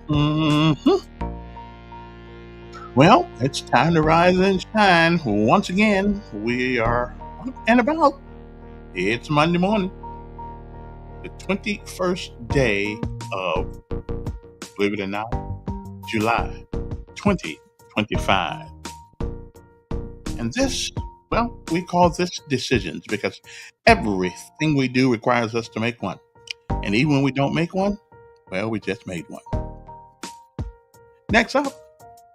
Mhm. Well, it's time to rise and shine. Once again, we are up and about. It's Monday morning, the 21st day of, believe it or not, July 2025. And this, well, we call this decisions because everything we do requires us to make one. And even when we don't make one, well, we just made one. Next up,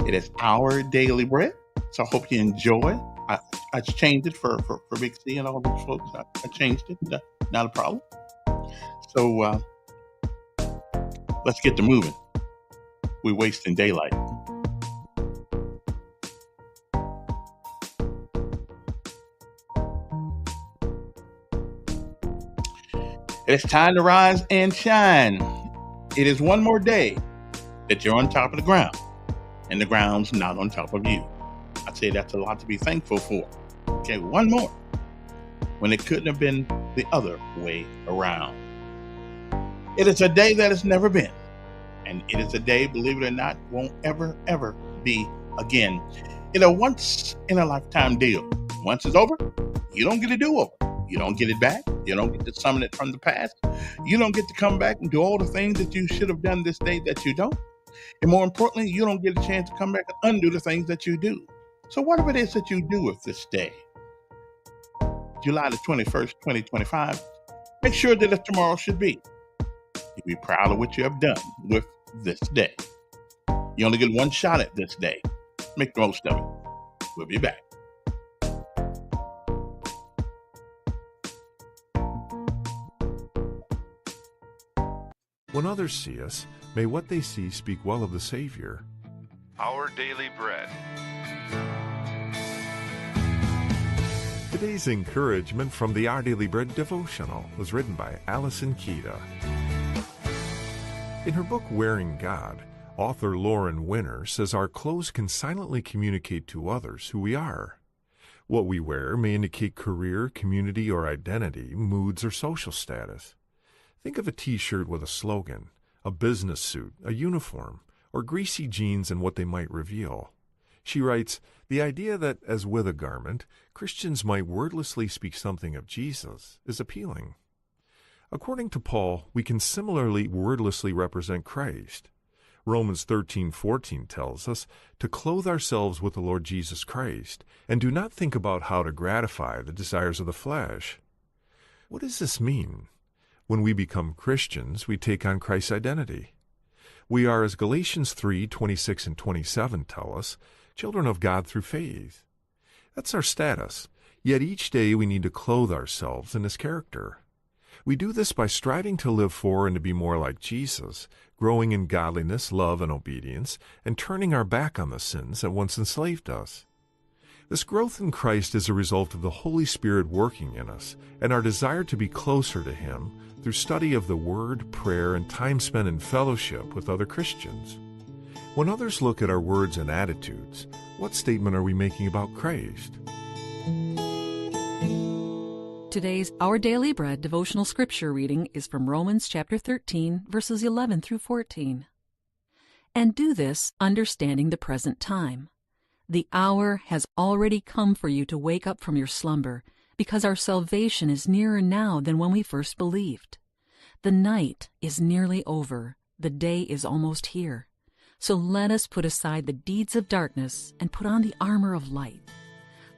it is our daily bread. So I hope you enjoy. I, I changed it for Big C and all those folks. I changed it. Not a problem. So let's get to moving. We're wasting daylight. It's time to rise and shine. It is one more day that you're on top of the ground and the ground's not on top of you. I'd say that's a lot to be thankful for. Okay, one more when it couldn't have been the other way around. It is a day that has never been, and it is a day, believe it or not, won't ever be again. It's a once in a lifetime deal. Once it's over, you don't get a do over. You don't get it back. You don't get to summon it from the past. You don't get to come back and do all the things that you should have done this day that you don't. And more importantly, you don't get a chance to come back and undo the things that you do. So whatever it is that you do with this day, July the 21st, 2025, make sure that as tomorrow should be. You be proud of what you have done with this day. You only get one shot at this day. Make the most of it. We'll be back. When others see us, may what they see speak well of the Savior. Our Daily Bread. Today's encouragement from the Our Daily Bread devotional was written by Allison Kida. In her book, Wearing God, author Lauren Winner says our clothes can silently communicate to others who we are. What we wear may indicate career, community, or identity, moods, or social status. Think of a t-shirt with a slogan, a business suit, a uniform, or greasy jeans and what they might reveal. She writes, the idea that, as with a garment, Christians might wordlessly speak something of Jesus is appealing. According to Paul, we can similarly wordlessly represent Christ. Romans 13:14 tells us to clothe ourselves with the Lord Jesus Christ and do not think about how to gratify the desires of the flesh. What does this mean? When we become Christians, we take on Christ's identity. We are, as Galatians 3:26 and 27 tell us, children of God through faith. That's our status, yet each day we need to clothe ourselves in His character. We do this by striving to live for and to be more like Jesus, growing in godliness, love, and obedience, and turning our back on the sins that once enslaved us. This growth in Christ is a result of the Holy Spirit working in us and our desire to be closer to Him through study of the Word, prayer, and time spent in fellowship with other Christians. When others look at our words and attitudes, what statement are we making about Christ? Today's Our Daily Bread devotional scripture reading is from Romans chapter 13, verses 11 through 14. And do this, understanding the present time. The hour has already come for you to wake up from your slumber, because our salvation is nearer now than when we first believed. The night is nearly over, the day is almost here. So let us put aside the deeds of darkness and put on the armor of light.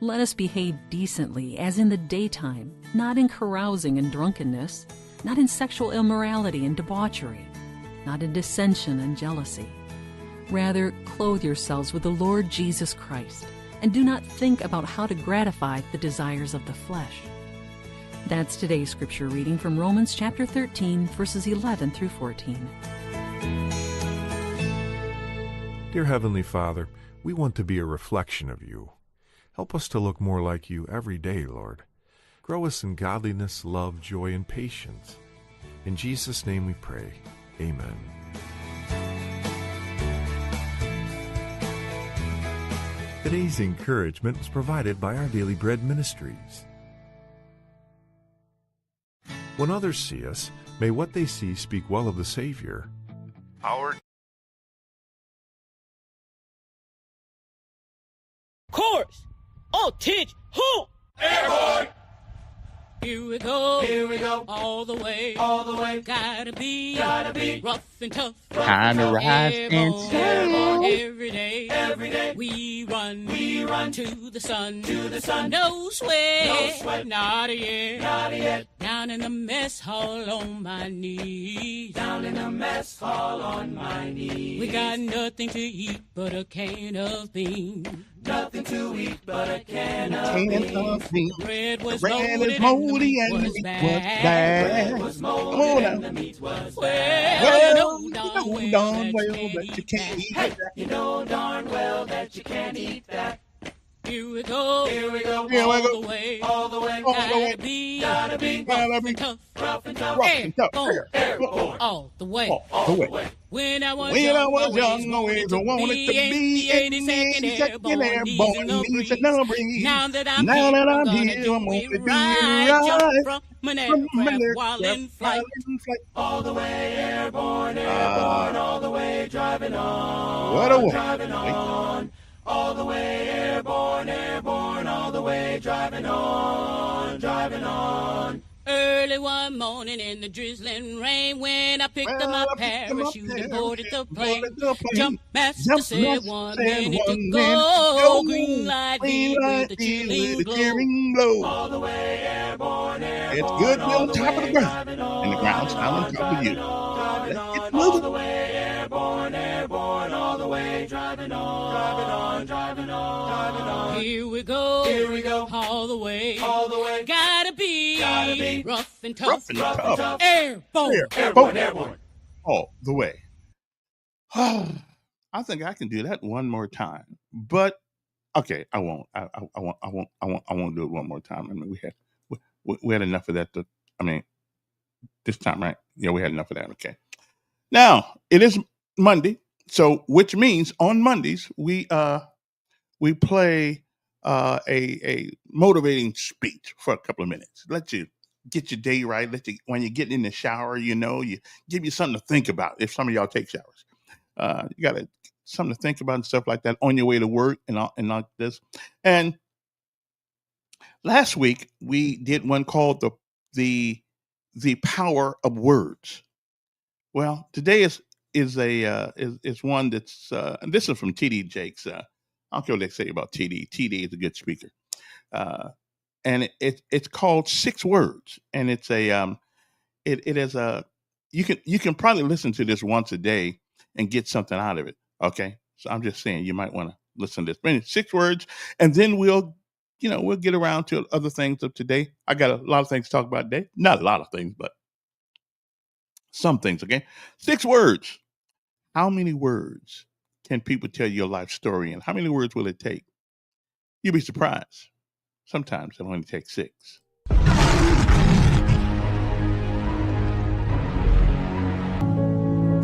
Let us behave decently as in the daytime, not in carousing and drunkenness, not in sexual immorality and debauchery, not in dissension and jealousy. Rather, clothe yourselves with the Lord Jesus Christ, and do not think about how to gratify the desires of the flesh. That's today's scripture reading from Romans chapter 13, verses 11 through 14. Dear Heavenly Father, we want to be a reflection of you. Help us to look more like you every day, Lord. Grow us in godliness, love, joy, and patience. In Jesus' name we pray. Amen. Today's encouragement was provided by Our Daily Bread Ministries. When others see us, may what they see speak well of the Savior. Our Chorus! Attention! Ho! Airborne! Here we go. Here we go. All the way. All the way. Gotta be rough and tough. Time to rise and Airborne. shine. Every day. Every day. We run. We run to the sun. to the sun. No sweat. No sweat. Not yet. Not yet. Down in the mess hall on my knees. Down in the mess hall on my knees. We got nothing to eat but a can of beans. Nothing to eat but a can of beans. Bread was Bread moldy is moldy and the and meat the was meat was bad. bad. was Come on molded now. and the meat was Well, You you know know darn well that you can't eat that. You know darn well that you can't eat that. Here we go. Here we go. Here we All go. the way. All the way. All the way. Gotta be Gotta be rough and tough. rough and tough. Rough and tough. Airborne. Airborne. All the way. All the way. When I was When I young, was young, always wanted to be in the 82nd Airborne, knees and no breeze. Now that I'm Now here, that I'm I'm gonna here, do I'm gonna it do it right. right. Jump from an From aircraft an while in flight. All the way airborne, airborne, all the way driving on. What a way. Driving on. All the way airborne, airborne, all the way driving on. Driving on. Early one morning in the drizzling rain, when I picked up my parachute and boarded the plane. Jump master said 1 minute to go. Green light here with the cheering glow. All the way airborne, airborne. It's good to be all on the top of way the ground, driving and the ground's not on top of you. Driving Let's get on, all moving. the way airborne, airborne, all the way driving on. Driving on, driving on, driving on. Here we go. Here we go. All the way. All the way. Gotta be rough and tough. Rough and tough. Airborne. Airborne, airborne. All the way. I think I can do that one more time, but okay, I won't. I won't do it one more time. I mean, we had enough of that. This time, right? Yeah, we had enough of that. Okay. Now it is Monday, so which means on Mondays we play a motivating speech for a couple of minutes. Let you get your day right. When you get in the shower, you give you something to think about. If some of y'all take showers, you got something to think about and stuff like that on your way to work and like this. And last week we did one called the power of words. Well, today is one that's and this is from T.D. Jakes. I don't care what they say about T.D. T.D. is a good speaker, and it's called 6 Words, and it's it is a you can probably listen to this once a day and get something out of it. Okay, so I'm just saying you might want to listen to this. But 6 words, and then we'll get around to other things of today. I got a lot of things to talk about today. Not a lot of things, but some things. Okay, 6 words. How many words can people tell your life story in? How many words will it take? You'll be surprised. Sometimes it only takes 6.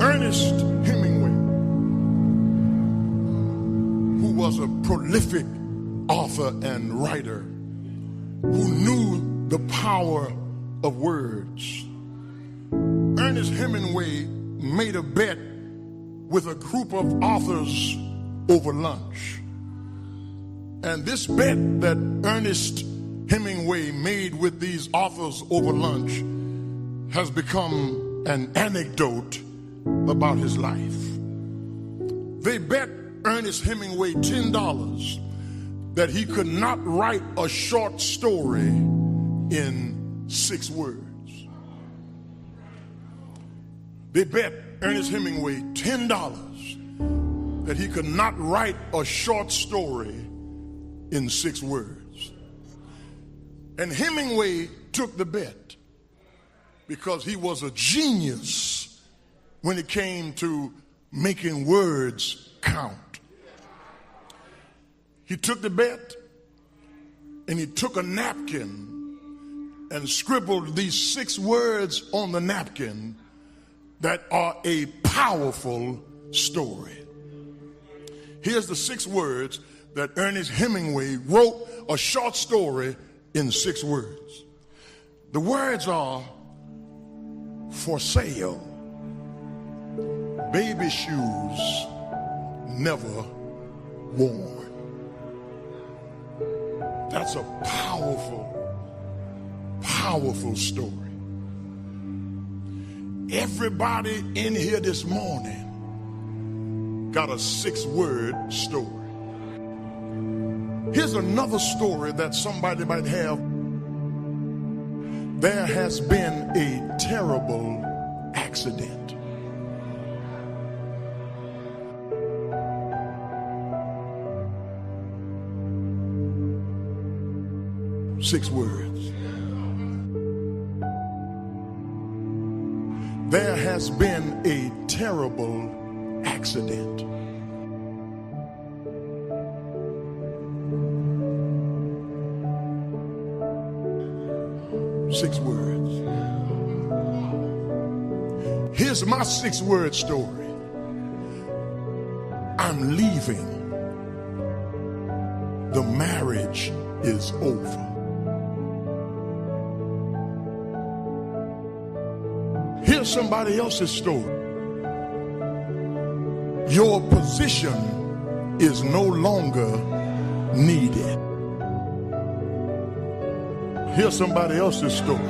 Ernest Hemingway, who was a prolific author and writer, who knew the power of words. Ernest Hemingway made a bet with a group of authors over lunch. And this bet that Ernest Hemingway made with these authors over lunch has become an anecdote about his life. They bet Ernest Hemingway $10 that he could not write a short story in 6 words. They bet Ernest Hemingway $10 that he could not write a short story in 6 words. And Hemingway took the bet because he was a genius when it came to making words count. He took the bet and he took a napkin and scribbled these 6 words on the napkin that are a powerful story. Here's the 6 words that Ernest Hemingway wrote a short story in 6 words. The words are for sale, baby shoes never worn. That's a powerful, powerful story. Everybody in here this morning got a 6-word story. Here's another story that somebody might have. There has been a terrible accident. Six words. There has been a terrible accident. Six words. Here's my 6-word story. I'm leaving. The marriage is over. Here's somebody else's story. Your position is no longer needed. Here's somebody else's story.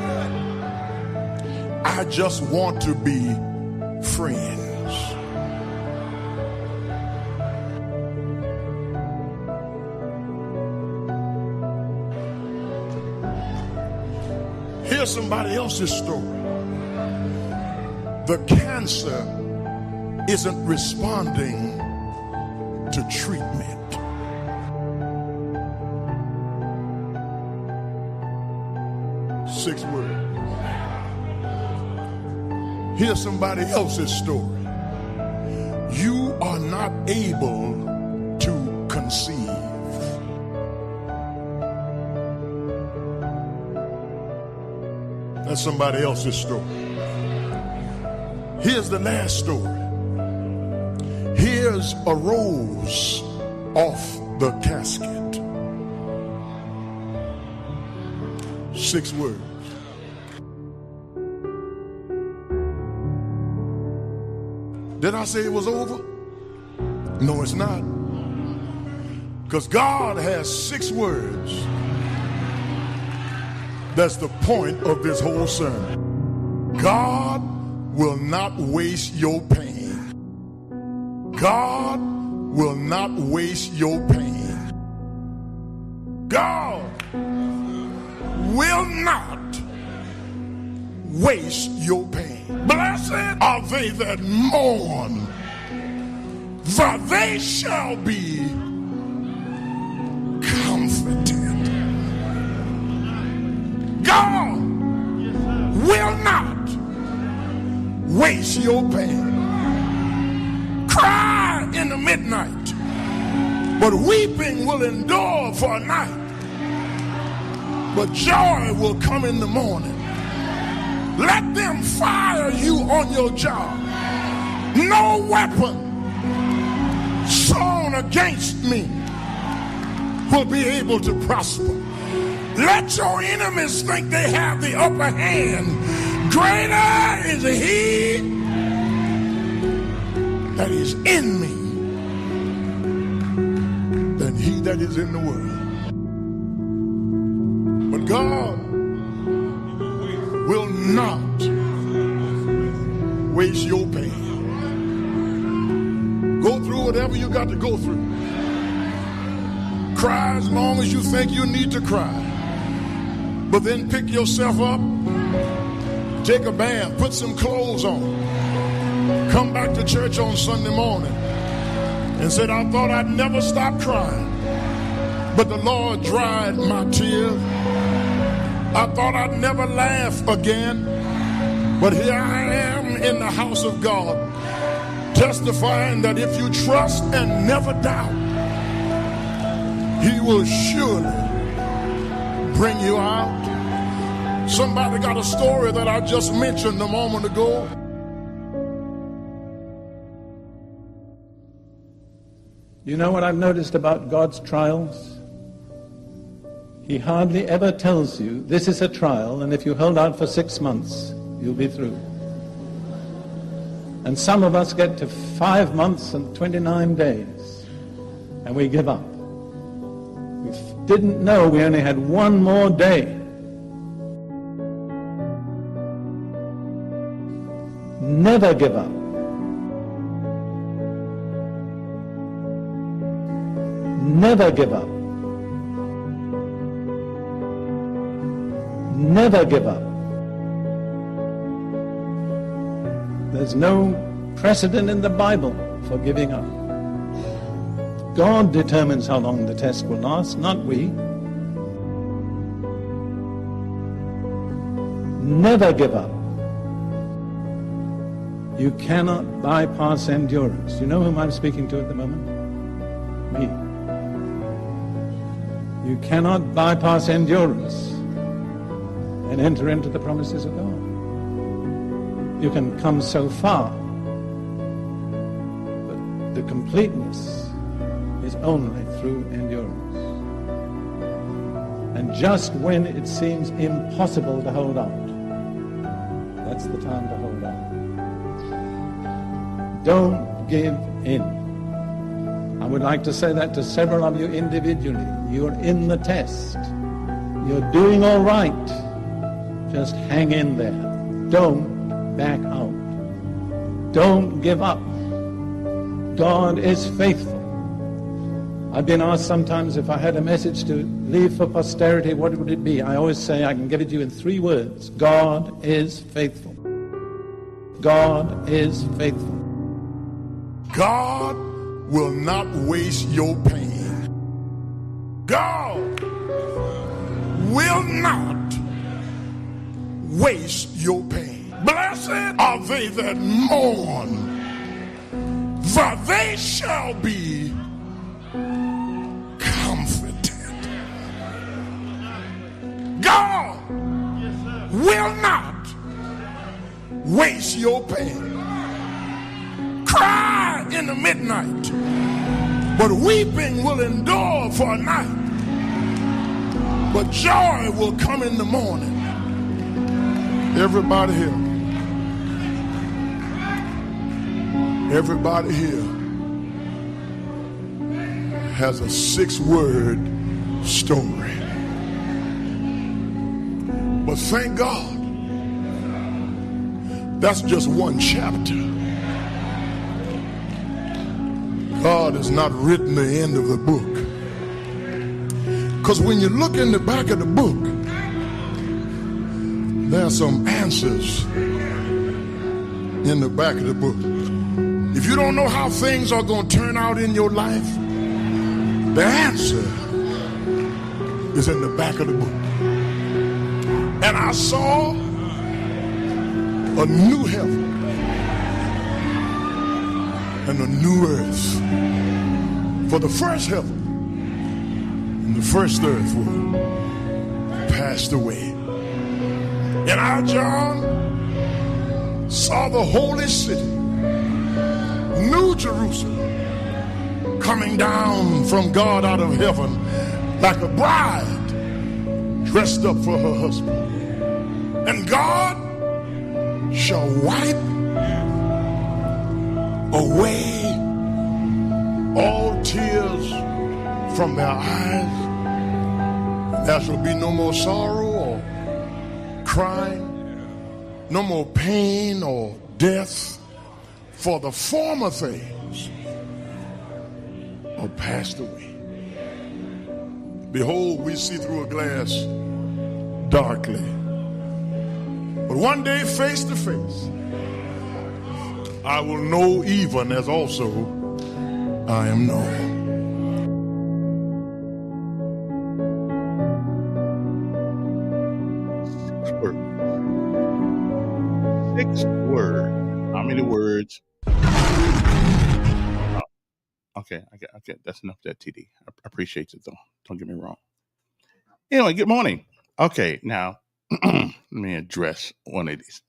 I just want to be friends. Here's somebody else's story. The cancer isn't responding to treatment. Six words. Here's somebody else's story. You are not able to conceive. That's somebody else's story. Here's the last story. Here's a rose off the casket. 6 words. Did I say it was over? No, it's not. Because God has 6 words. That's the point of this whole sermon. God will not waste your pain. God will not waste your pain. God will not waste your pain. Blessed are they that mourn, for they shall be comforted. God will not waste your pain. Cry in the midnight, but weeping will endure for a night. But joy will come in the morning. Let them fire you on your job. No weapon sown against me will be able to prosper. Let your enemies think they have the upper hand. Greater is he that is in me than he that is in the world. But God will not waste your pain. Go through whatever you got to go through. Cry as long as you think you need to cry. But then pick yourself up, take a bath, put some clothes on, come back to church on Sunday morning and said, I thought I'd never stop crying, but the Lord dried my tears. I thought I'd never laugh again, but here I am in the house of God, testifying that if you trust and never doubt, He will surely bring you out. Somebody got a story that I just mentioned a moment ago. You know what I've noticed about God's trials? He hardly ever tells you, this is a trial, and if you hold out for 6 months, you'll be through. And some of us get to 5 months and 29 days, and we give up. We didn't know we only had one more day. Never give up. Never give up. Never give up. There's no precedent in the Bible for giving up. God determines how long the test will last, not we. Never give up. You cannot bypass endurance. You know whom I'm speaking to at the moment? Me. You cannot bypass endurance and enter into the promises of God. You can come so far, but the completeness is only through endurance. And just when it seems impossible to hold out, that's the time to hold out. Don't give in. I would like to say that to several of you individually. You're in the test. You're doing all right. Just hang in there. Don't back out. Don't give up. God is faithful. I've been asked sometimes if I had a message to leave for posterity, what would it be? I always say I can give it to you in 3 words. God is faithful. God is faithful. God will not waste your pain. God will not waste your pain. Blessed are they that mourn, for they shall be comforted. God will not waste your pain. Cry in the midnight, but weeping will endure for a night. But joy will come in the morning. Everybody here. Everybody here has a 6-word story. But thank God, that's just one chapter. God has not written the end of the book. Because when you look in the back of the book, there are some answers in the back of the book. If you don't know how things are going to turn out in your life, the answer is in the back of the book. And I saw a new heaven and a new earth. For the first heaven and the first earth were passed away. And I, John, saw the holy city, New Jerusalem, coming down from God out of heaven like a bride dressed up for her husband. And God shall wipe away all tears from their eyes. There shall be no more sorrow or crying, no more pain or death, for the former things are passed away. Behold, we see through a glass darkly. But one day, face to face, I will know even as also I am known. Sixth word. How many words? Oh, okay, okay. That's enough of that, TD. I appreciate it, though. Don't get me wrong. Anyway, good morning. Okay, now, let me address one of these.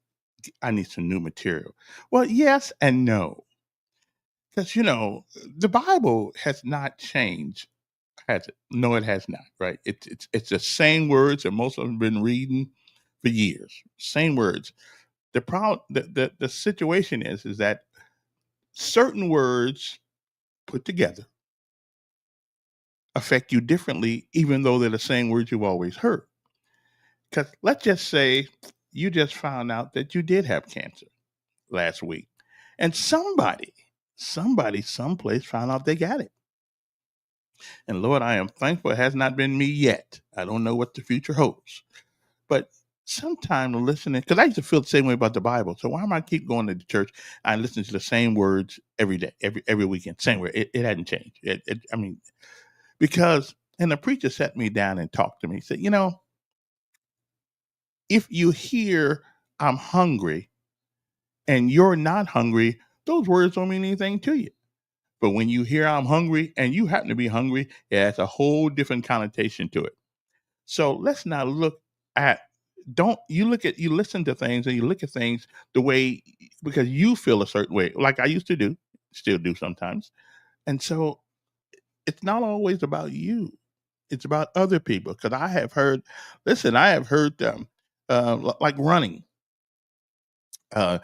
I need some new material. Well, yes and no. Because, the Bible has not changed, has it? No, it has not, right? It's the same words that most of them have been reading for years. Same words. The situation is that certain words put together affect you differently, even though they're the same words you've always heard. Because let's just say you just found out that you did have cancer last week, and somebody, someplace found out they got it. And Lord, I am thankful it has not been me yet. I don't know what the future holds. But sometime listening, because I used to feel the same way about the Bible. So why am I keep going to the church and listening to the same words every day, every weekend, same word? It hadn't changed. Because, and the preacher sat me down and talked to me. He said, if you hear I'm hungry and you're not hungry, those words don't mean anything to you. But when you hear I'm hungry and you happen to be hungry, it has a whole different connotation to it. So let's not look at, you listen to things and you look at things the way, because you feel a certain way, like I used to do, still do sometimes. And so it's not always about you. It's about other people. Because I have heard them like running. Yeah,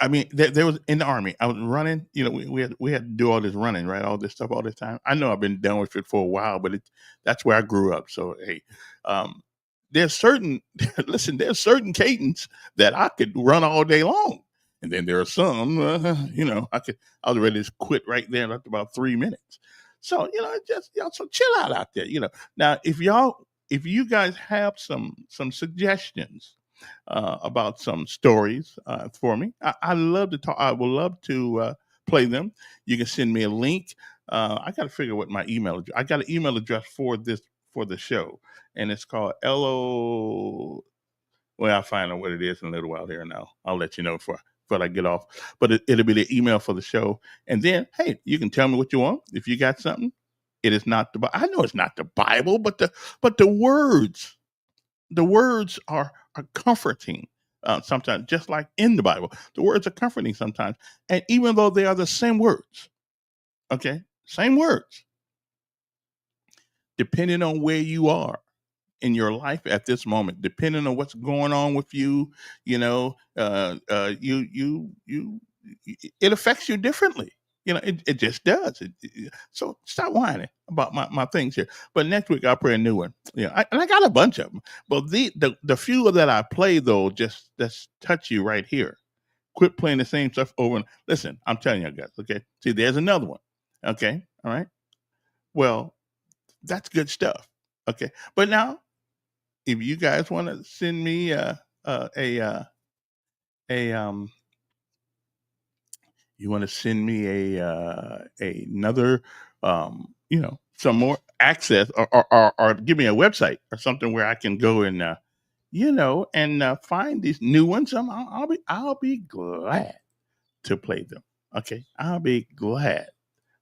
I mean, there was in the Army. I was running. We had to do all this running, right? All this stuff all the time. I know I've been done with it for a while, but that's where I grew up. So hey, there's certain there's certain cadence that I could run all day long, and then there are some, I was ready to quit right there after about 3 minutes. So so chill out there. Now if you guys have some suggestions about some stories for me. I love to talk. I would love to play them. You can send me a link. I got to figure what my email address. I got an email address for the show, and it's called LO. Well, I'll find out what it is in a little while here. Now I'll let you know before I get off. But it'll be the email for the show, and then hey, you can tell me what you want if you got something. It is not the. I know it's not the Bible, but the words. The words are comforting sometimes, just like in the Bible. The words are comforting sometimes. And even though they are the same words, okay, same words, depending on where you are in your life at this moment, depending on what's going on with you, it affects you differently. It just does. So stop whining about my things here. But next week I'll play a new one. And I got a bunch of them. But the few that I play though, just touch you right here. Quit playing the same stuff over and listen. I'm telling you guys. Okay. See, there's another one. Okay. All right. Well, that's good stuff. Okay. But now, if you guys want to send me you want to send me another some more access or give me a website or something where I can go and find these new ones, I'll be glad to play them. Okay, I'll be glad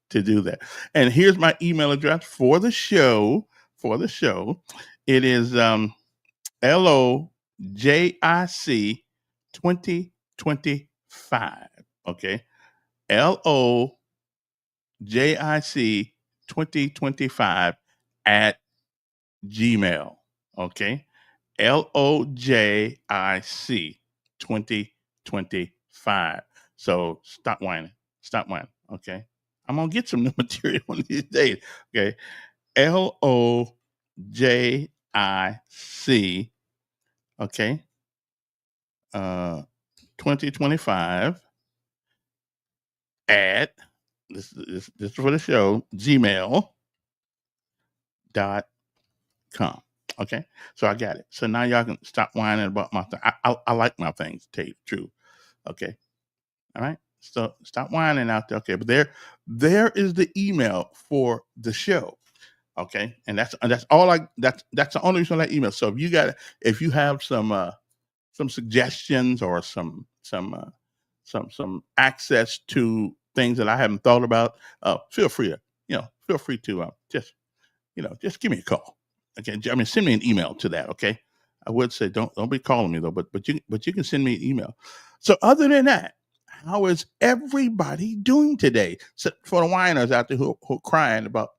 to do that. And here's my email address for the show. It is LOJIC 2025. Okay. LOJIC 2025 at Gmail. Okay. LOJIC 2025. So stop whining. Okay. I'm going to get some new material one of these days. Okay. LOJIC. Okay. 2025 at this is for the show, gmail.com. come. Okay, so I got it. So now y'all can stop whining about my thing. I like my things, to tell you the truth. Okay, all right. So stop whining out there. Okay, but there is the email for the show. Okay, and that's all that's the only reason I email. So if you have some suggestions or some access to things that I haven't thought about, feel free to just give me a call. Okay, I mean send me an email to that. Okay, I would say don't be calling me though, but you can send me an email. So other than that, how is everybody doing today? So for the whiners out there who are crying about,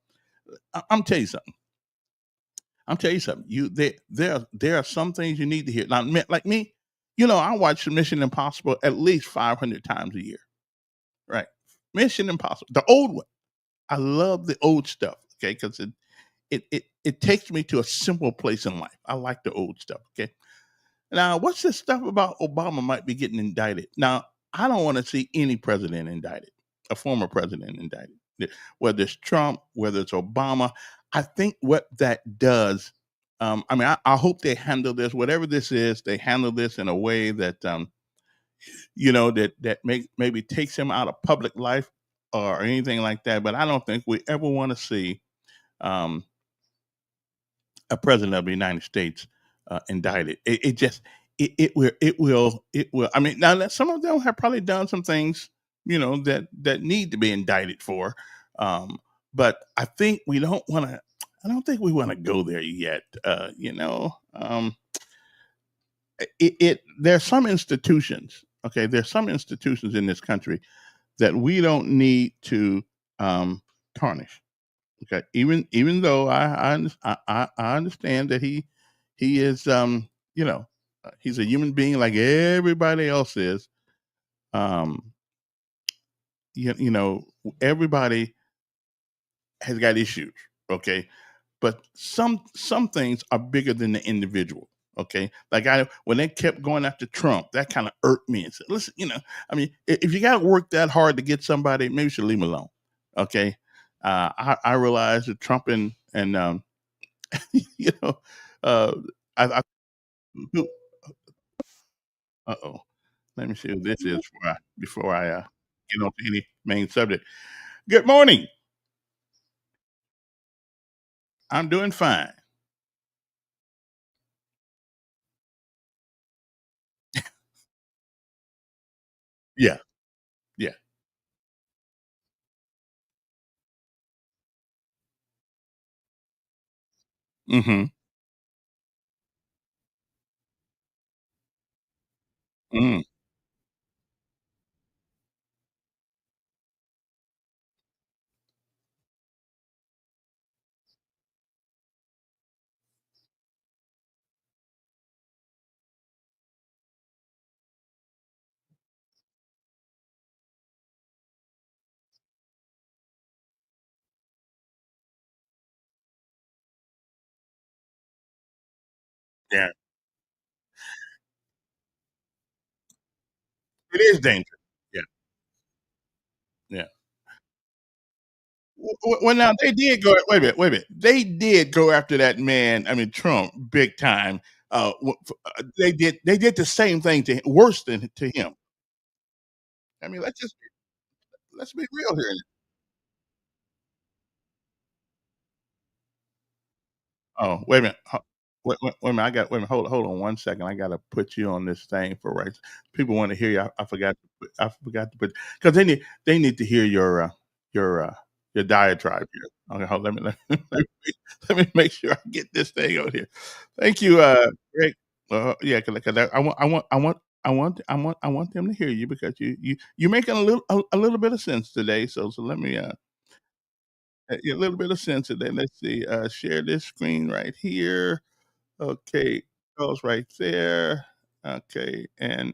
I'm tell you something. I'm tell you something. There are some things you need to hear. Now, like me, I watch Mission Impossible at least 500 times a year. Right? Mission Impossible, the old one. I love the old stuff. Okay, because it takes me to a simple place in life. I like the old stuff. Okay. Now, what's this stuff about Obama might be getting indicted? Now, I don't want to see any president indicted, a former president indicted, whether it's Trump, whether it's Obama. I think what that does, I mean, I hope they handle this, whatever this is, they handle this in a way that, maybe takes him out of public life or anything like that. But I don't think we ever want to see um, a president of the United States indicted. It just it will. I mean, now some of them have probably done some things, that need to be indicted for, um, but I think we don't want to. I don't think we want to go there yet. There's some institutions. Okay, there's some institutions in this country that we don't need to tarnish. Okay, even though I understand that he is he's a human being like everybody else is. Um, everybody has got issues. Okay, but some things are bigger than the individual. Okay, like when they kept going after Trump, that kind of irked me and said, "Listen, I mean, if you got to work that hard to get somebody, maybe you should leave them alone." Okay, I realize that Trump and you know, uh, I uh-oh. Let me see who this is before I get on to any main subject. Good morning. I'm doing fine. Yeah, yeah. Mhm. Mm. Yeah, it is dangerous. Yeah, yeah. Well, now they did go wait a minute, wait a minute. They did go after that man, I mean, Trump, big time. They did the same thing to him, worse than to him. I mean, let's be real here. Oh, wait a minute. Wait a minute. Wait a minute. Hold on 1 second. I gotta put you on this thing for right. People want to hear you. I forgot to put because they need to hear your your diatribe here. Okay, let me make sure I get this thing on here. Thank you, Greg. Yeah, because I want them to hear you because you're making a little bit of sense today. So let me a little bit of sense today. Let's see. Share this screen right here. Okay, goes right there. Okay, and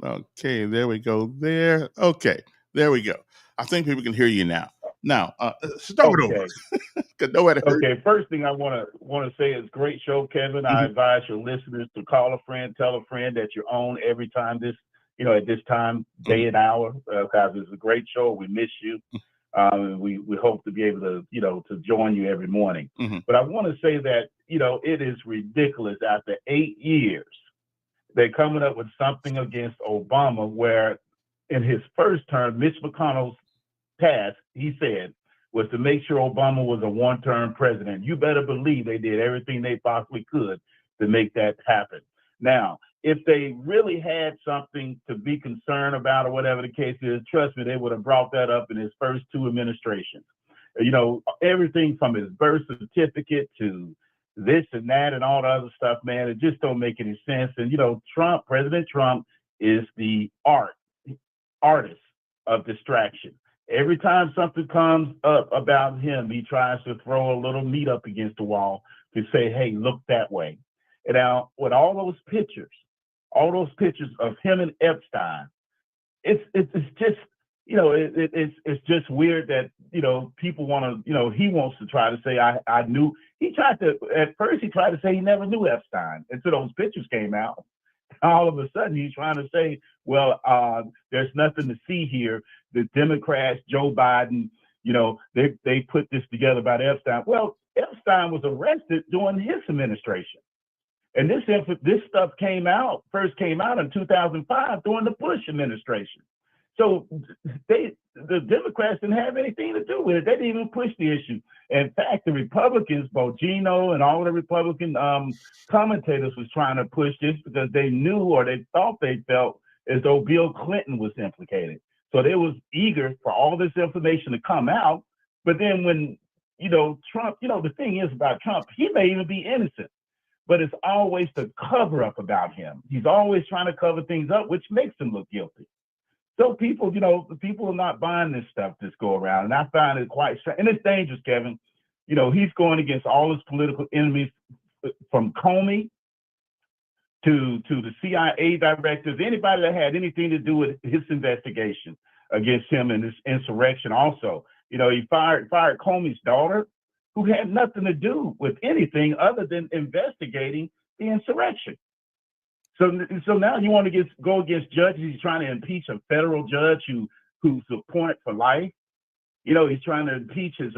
okay, there we go. There. Okay, there we go. I think people can hear you now. Now, start over Okay. because nobody heard. Okay. First thing I want to say is great show, Kevin. I Mhm. advise your listeners to call a friend, tell a friend that you're on every time at this time, day and hour, because it's a great show. We miss you. We hope to be able to to join you every morning. Mhm. But I want to say that it is ridiculous. After 8 years, they're coming up with something against Obama, where in his first term, Mitch McConnell's task, he said, was to make sure Obama was a one-term president. You better believe they did everything they possibly could to make that happen. Now, if they really had something to be concerned about or whatever the case is, trust me, they would have brought that up in his first 2 administrations. Everything from his birth certificate to this and that and all the other stuff, man, it just don't make any sense. And, President Trump is the artist of distraction. Every time something comes up about him, he tries to throw a little meat up against the wall to say, hey, look that way. And now with all those pictures of him and Epstein, it's just, it's just weird that, people want to, he wants to try to say, I knew. At first he tried to say he never knew Epstein until those pictures came out. All of a sudden he's trying to say, well, there's nothing to see here. The Democrats, Joe Biden, they put this together about Epstein. Well, Epstein was arrested during his administration. And this stuff first came out in 2005 during the Bush administration. So the Democrats didn't have anything to do with it. They didn't even push the issue. In fact, the Republicans, Bongino and all the Republican commentators was trying to push this because they knew, or they thought they felt as though Bill Clinton was implicated. So they was eager for all this information to come out. But then when, Trump, the thing is about Trump, he may even be innocent, but it's always the cover up about him. He's always trying to cover things up, which makes him look guilty. So people, people are not buying this stuff this go around. And I find it quite strange. And it's dangerous, Kevin. He's going against all his political enemies, from Comey to the CIA directors, anybody that had anything to do with his investigation against him and this insurrection. Also, he fired Comey's daughter, who had nothing to do with anything other than investigating the insurrection. So now you want to go against judges. He's trying to impeach a federal judge who's appointed for life. He's trying to impeach his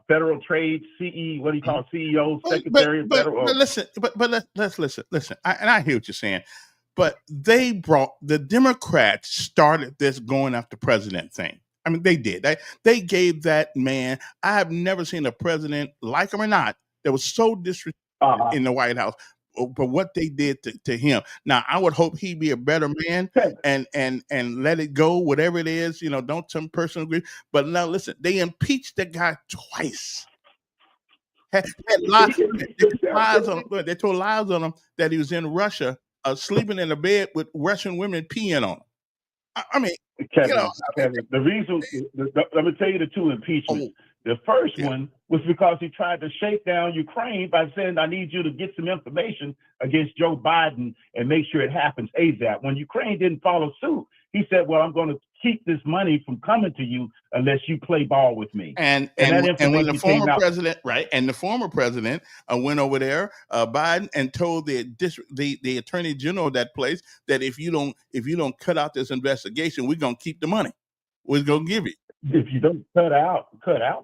federal trade CEO, secretary of federal. Let's listen. I hear what you're saying, but the Democrats started this going after president thing. I mean, they did. They gave that man. I have never seen a president, like him or not, that was so disrespectful in the White House. But what they did to him. Now, I would hope he be a better man and let it go, whatever it is, don't some personal agree. But now listen, they impeached the guy twice. They told lies on him that he was in Russia, sleeping in a bed with Russian women peeing on him. I mean, Kevin, the reason, let me tell you the 2 impeachments. The first one was because he tried to shake down Ukraine by saying, I need you to get some information against Joe Biden and make sure it happens ASAP. When Ukraine didn't follow suit, he said, well, I'm going to keep this money from coming to you unless you play ball with me. And when the former president, and the former president went over there, Biden, and told the attorney general of that place that if you don't cut out this investigation, we're going to keep the money. We're going to give you. If you don't cut out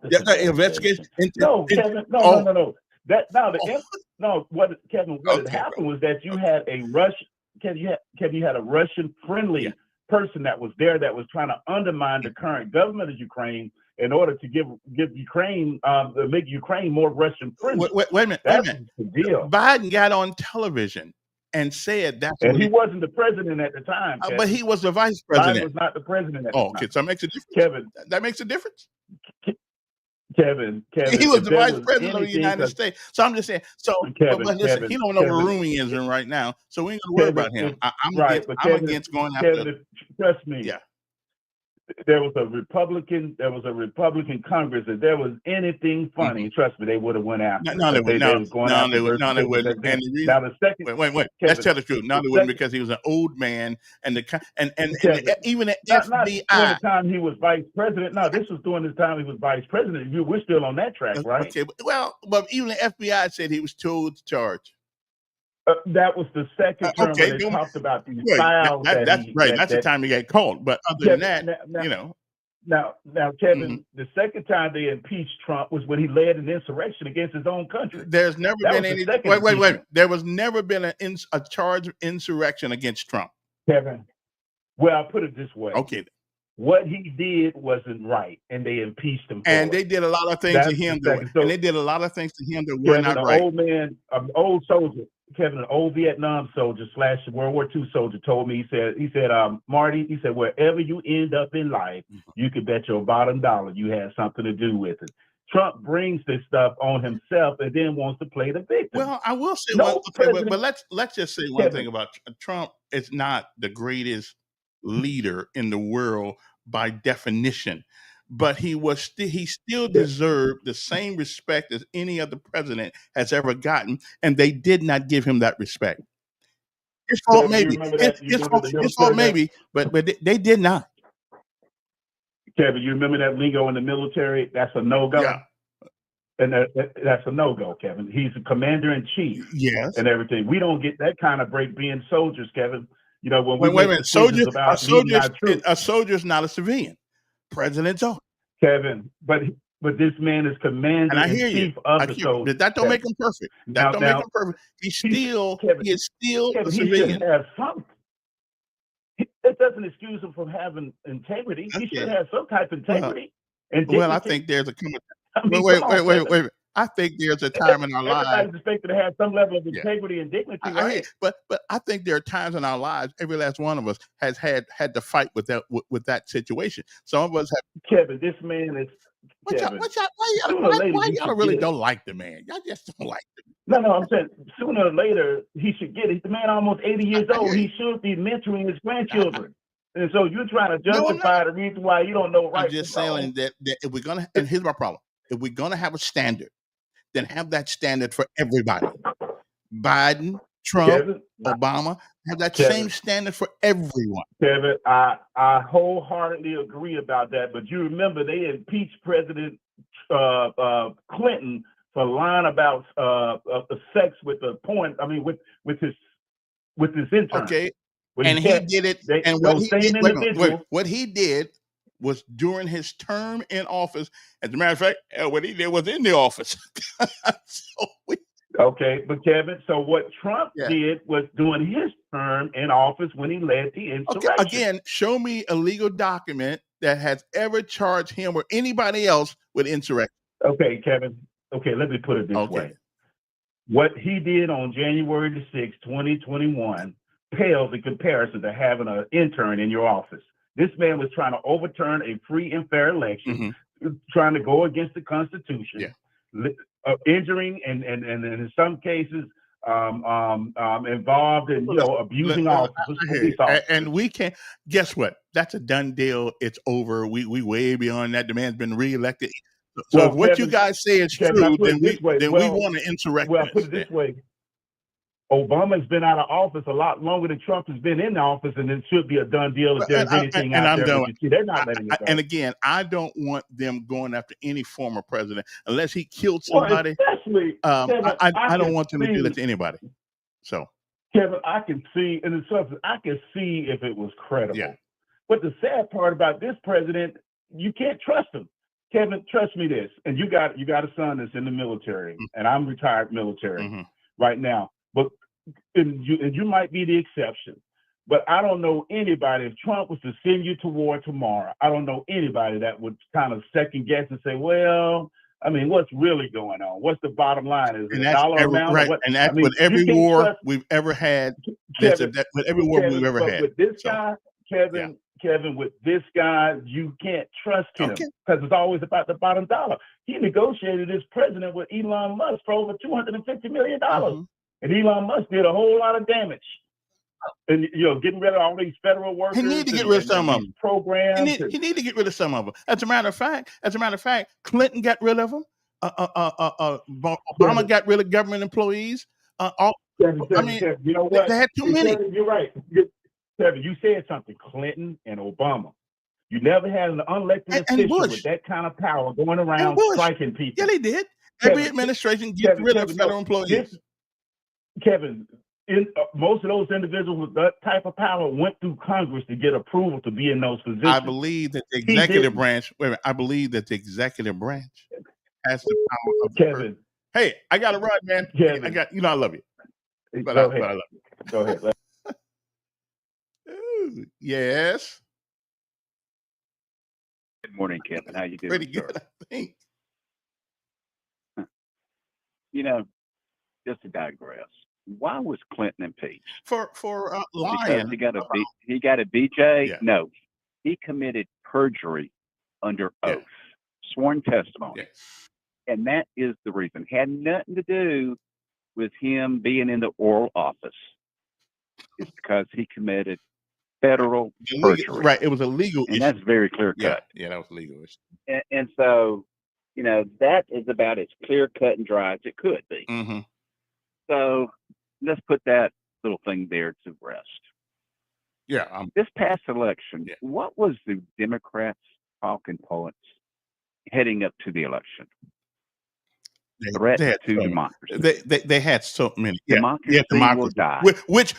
this investigation. No, Kevin, no. What had happened was that you had a you had a Russian friendly person that was there that was trying to undermine the current government of Ukraine in order to give Ukraine, make Ukraine more Russian friendly. Wait a minute. That's the deal. Biden got on television and said that. And he wasn't the president at the time. But he was the vice president. Biden was not the president at the time. Okay, so that makes a difference. Kevin. That makes a difference? Kevin. He was the vice president of the United States. So I'm just saying. So, but listen, he don't know where room he is in right now, so we ain't gonna worry about him. I'm against going after. Trust me. Yeah. There was a Republican Congress. If there was anything funny, trust me, they would have went after. No, they wouldn't. And the reason, now the second. Wait. Kevin, let's tell the truth. No, they wouldn't, because he was an old man, and even the FBI. During the time he was vice president. No, this was during the time he was vice president. We're still on that track, right? Okay. But even the FBI said he was told to charge. That was the second term when they talked about these files. That's right. That's the time he got called. But other than that, Now, Kevin, the second time they impeached Trump was when he led an insurrection against his own country. There's never That been was the any. second Wait. impeachment. There was never been a charge of insurrection against Trump. Kevin, well, I'll put it this way. Okay. What he did wasn't right, and they impeached him for And it. they did a lot of things That's to him the that, second. So, and they did a lot of things to him that were Kevin, not an right. old man, an old soldier, Kevin, an old Vietnam soldier / World War II soldier told me, he said, Marty, he said, wherever you end up in life, you can bet your bottom dollar you had something to do with it. Trump brings this stuff on himself and then wants to play the victim. Well, I will say No one. Okay, president- but let's just say one Kevin. thing about Trump. Is not the greatest leader in the world by definition, but he still deserved the same respect as any other president has ever gotten, and they did not give him that respect. His fault, Kevin, you maybe. remember that? You remember the His fault, military maybe. But they did not. Kevin, you remember that lingo in the military? That's a no-go. Yeah. And that's a no-go, Kevin. He's a commander-in-chief Yes. and everything. We don't get that kind of break being soldiers, Kevin. You know, when we Wait a make minute. decisions about leading our troops. A soldier's not a civilian. Presidents are. Kevin, but this man is And I hear you. commander-in-chief of the soldiers. That don't make him perfect. That don't make him perfect. He is still a Kevin, he civilian. should have some. It doesn't excuse him from having integrity. He should have some type of integrity. And Well, I dignity. think there's a I mean, wait. come on, Kevin. I think there's a time in our lives. Everybody's expected to have some level of integrity and dignity, I right? hear you. But I think there are times in our lives, every last one of us has had to fight with that situation. Some of us have. Kevin, this man is. Kevin, Why y'all really don't like the man? Y'all just don't like him. No, I'm saying sooner or later he should get it. The man almost 80 years old. He should be mentoring his grandchildren. And so you're trying to justify the reason why you don't know right. I'm just saying that if we're gonna, and here's my problem: if we're gonna have a standard, then have that standard for everybody. Biden, Trump, Kevin, Obama have that Kevin, same standard for everyone. Kevin, I wholeheartedly agree about that. But you remember they impeached President Clinton for lying about sex with the porn. I mean, with his intern. Okay. When And he did it. And what he did was during his term in office. As a matter of fact, what he did was in the office. Okay, but Kevin, so what Trump did was during his term in office when he led the insurrection. Okay, again, show me a legal document that has ever charged him or anybody else with insurrection. Okay, Kevin. Okay, let me put it this way. What he did on January the 6th, 2021, pales in comparison to having an intern in your office. This man was trying to overturn a free and fair election, trying to go against the Constitution, injuring and in some cases involved in abusing officers. And we can't. Guess what? That's a done deal. It's over. We way beyond that. The man's been reelected. So if what you guys say is true, then we want to insurrect. Well, put it this way. Obama's been out of office a lot longer than Trump has been in office, and it should be a done deal if there's anything out there. They're not letting it go. And again, I don't want them going after any former president unless he killed somebody. Well, especially, Kevin, I don't want them to do that to anybody. So, Kevin, I can see, in the substance, I can see if it was credible. Yeah. But the sad part about this president, you can't trust him. Kevin, trust me this, and you got a son that's in the military, and I'm retired military right now. But and you might be the exception, but I don't know anybody. If Trump was to send you to war tomorrow, I don't know anybody that would kind of second guess and say, "Well, I mean, what's really going on? What's the bottom line? Is it a dollar amount?" Right, and that's with every war we've ever had. With every war we've ever had. With this guy, Kevin, with this guy, you can't trust him because it's always about the bottom dollar. He negotiated as president with Elon Musk for over $250 million. And Elon Musk did a whole lot of damage. And, getting rid of all these federal workers. He need to get rid of some of them. Programs. He need to get rid of some of them. As a matter of fact, Clinton got rid of them. Obama got rid of government employees. Kevin, you know what? They had too many. You're right. Kevin, you said something. Clinton and Obama. You never had an unelected official with that kind of power going around striking people. Yeah, they did. Every administration gets rid of federal employees. Kevin, most of those individuals with that type of power went through Congress to get approval to be in those positions. I believe that the executive branch. Wait a minute, I believe that the executive branch has the power of the Kevin. Hey, I got to run, man. Kevin. I got I love you, but Go I ahead. love you. Go ahead. Ooh, yes, Good morning, Kevin. How you doing? pretty good. sir? I think. Just to digress, why was Clinton impeached? For Because lying. he got a BJ? Yeah. No, he committed perjury under Yeah. oath, sworn testimony, Yes. and that is the reason. Had nothing to do with him being in the oral office. It's because he committed federal perjury, Right. It was a legal and issue. that's very clear Yeah. cut. Yeah, that was a legal issue. And so, that is about as clear cut and dry as it could be. Mm-hmm. So let's put that little thing there to rest. Yeah. This past election, Yeah. what was the Democrats' talking points heading up to the election? Threat They had to so many. democracy. They had so many. Yeah. Democracy Yeah, will democracy. die.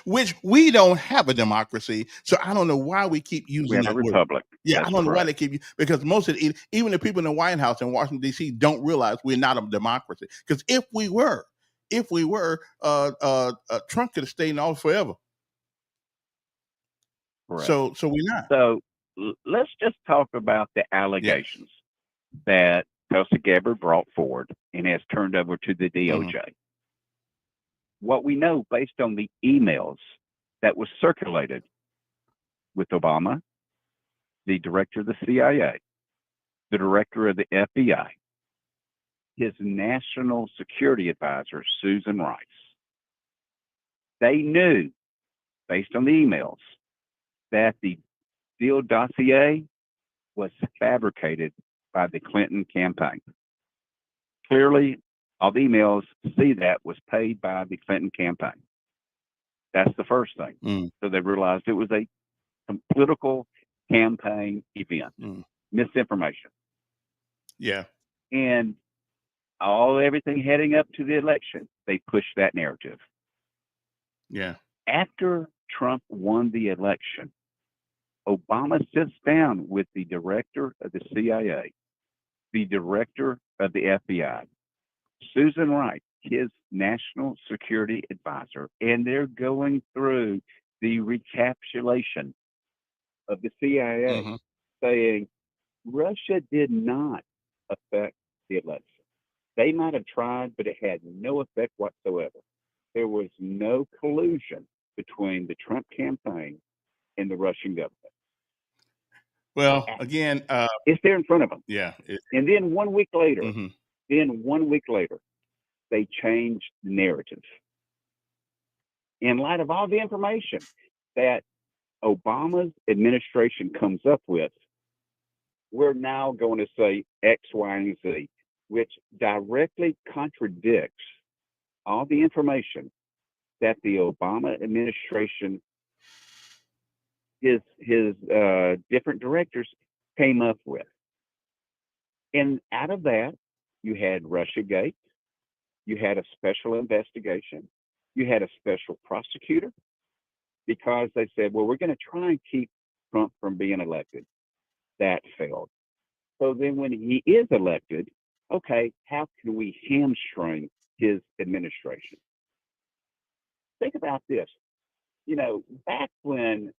Which we don't have a democracy, so I don't know why we keep We using have a that word. republic. Yeah, That's I don't know why correct. they keep because most of even the people in the White House in Washington D.C. don't realize we're not a democracy. Because if we were, Trump could have stayed in office forever. Correct. So we're not. So let's just talk about the allegations that Tulsi Gabbard brought forward and has turned over to the DOJ. What we know based on the emails that was circulated with Obama, the director of the CIA, the director of the FBI, his national security advisor, Susan Rice. They knew, based on the emails, that the Steele dossier was fabricated by the Clinton campaign. Clearly, all the emails see that was paid by the Clinton campaign. That's the first thing. So they realized it was a political campaign event, misinformation. Yeah. And everything heading up to the election, they pushed that narrative. Yeah. After Trump won the election, Obama sits down with the director of the CIA, the director of the FBI, Susan Rice, his national security advisor, and they're going through the recapitulation of the CIA, saying Russia did not affect the election. They might have tried, but it had no effect whatsoever. There was no collusion between the Trump campaign and the Russian government. Well, again, it's there in front of them. Yeah. And then 1 week later, they changed the narrative. In light of all the information that Obama's administration comes up with, we're now going to say X, Y, and Z, which directly contradicts all the information that the Obama administration, his different directors came up with. And out of that, you had Russiagate, you had a special investigation, you had a special prosecutor, because they said, well, we're going to try and keep Trump from being elected. That failed. So then when he is elected, okay, how can we hamstring his administration? Think about this. Back when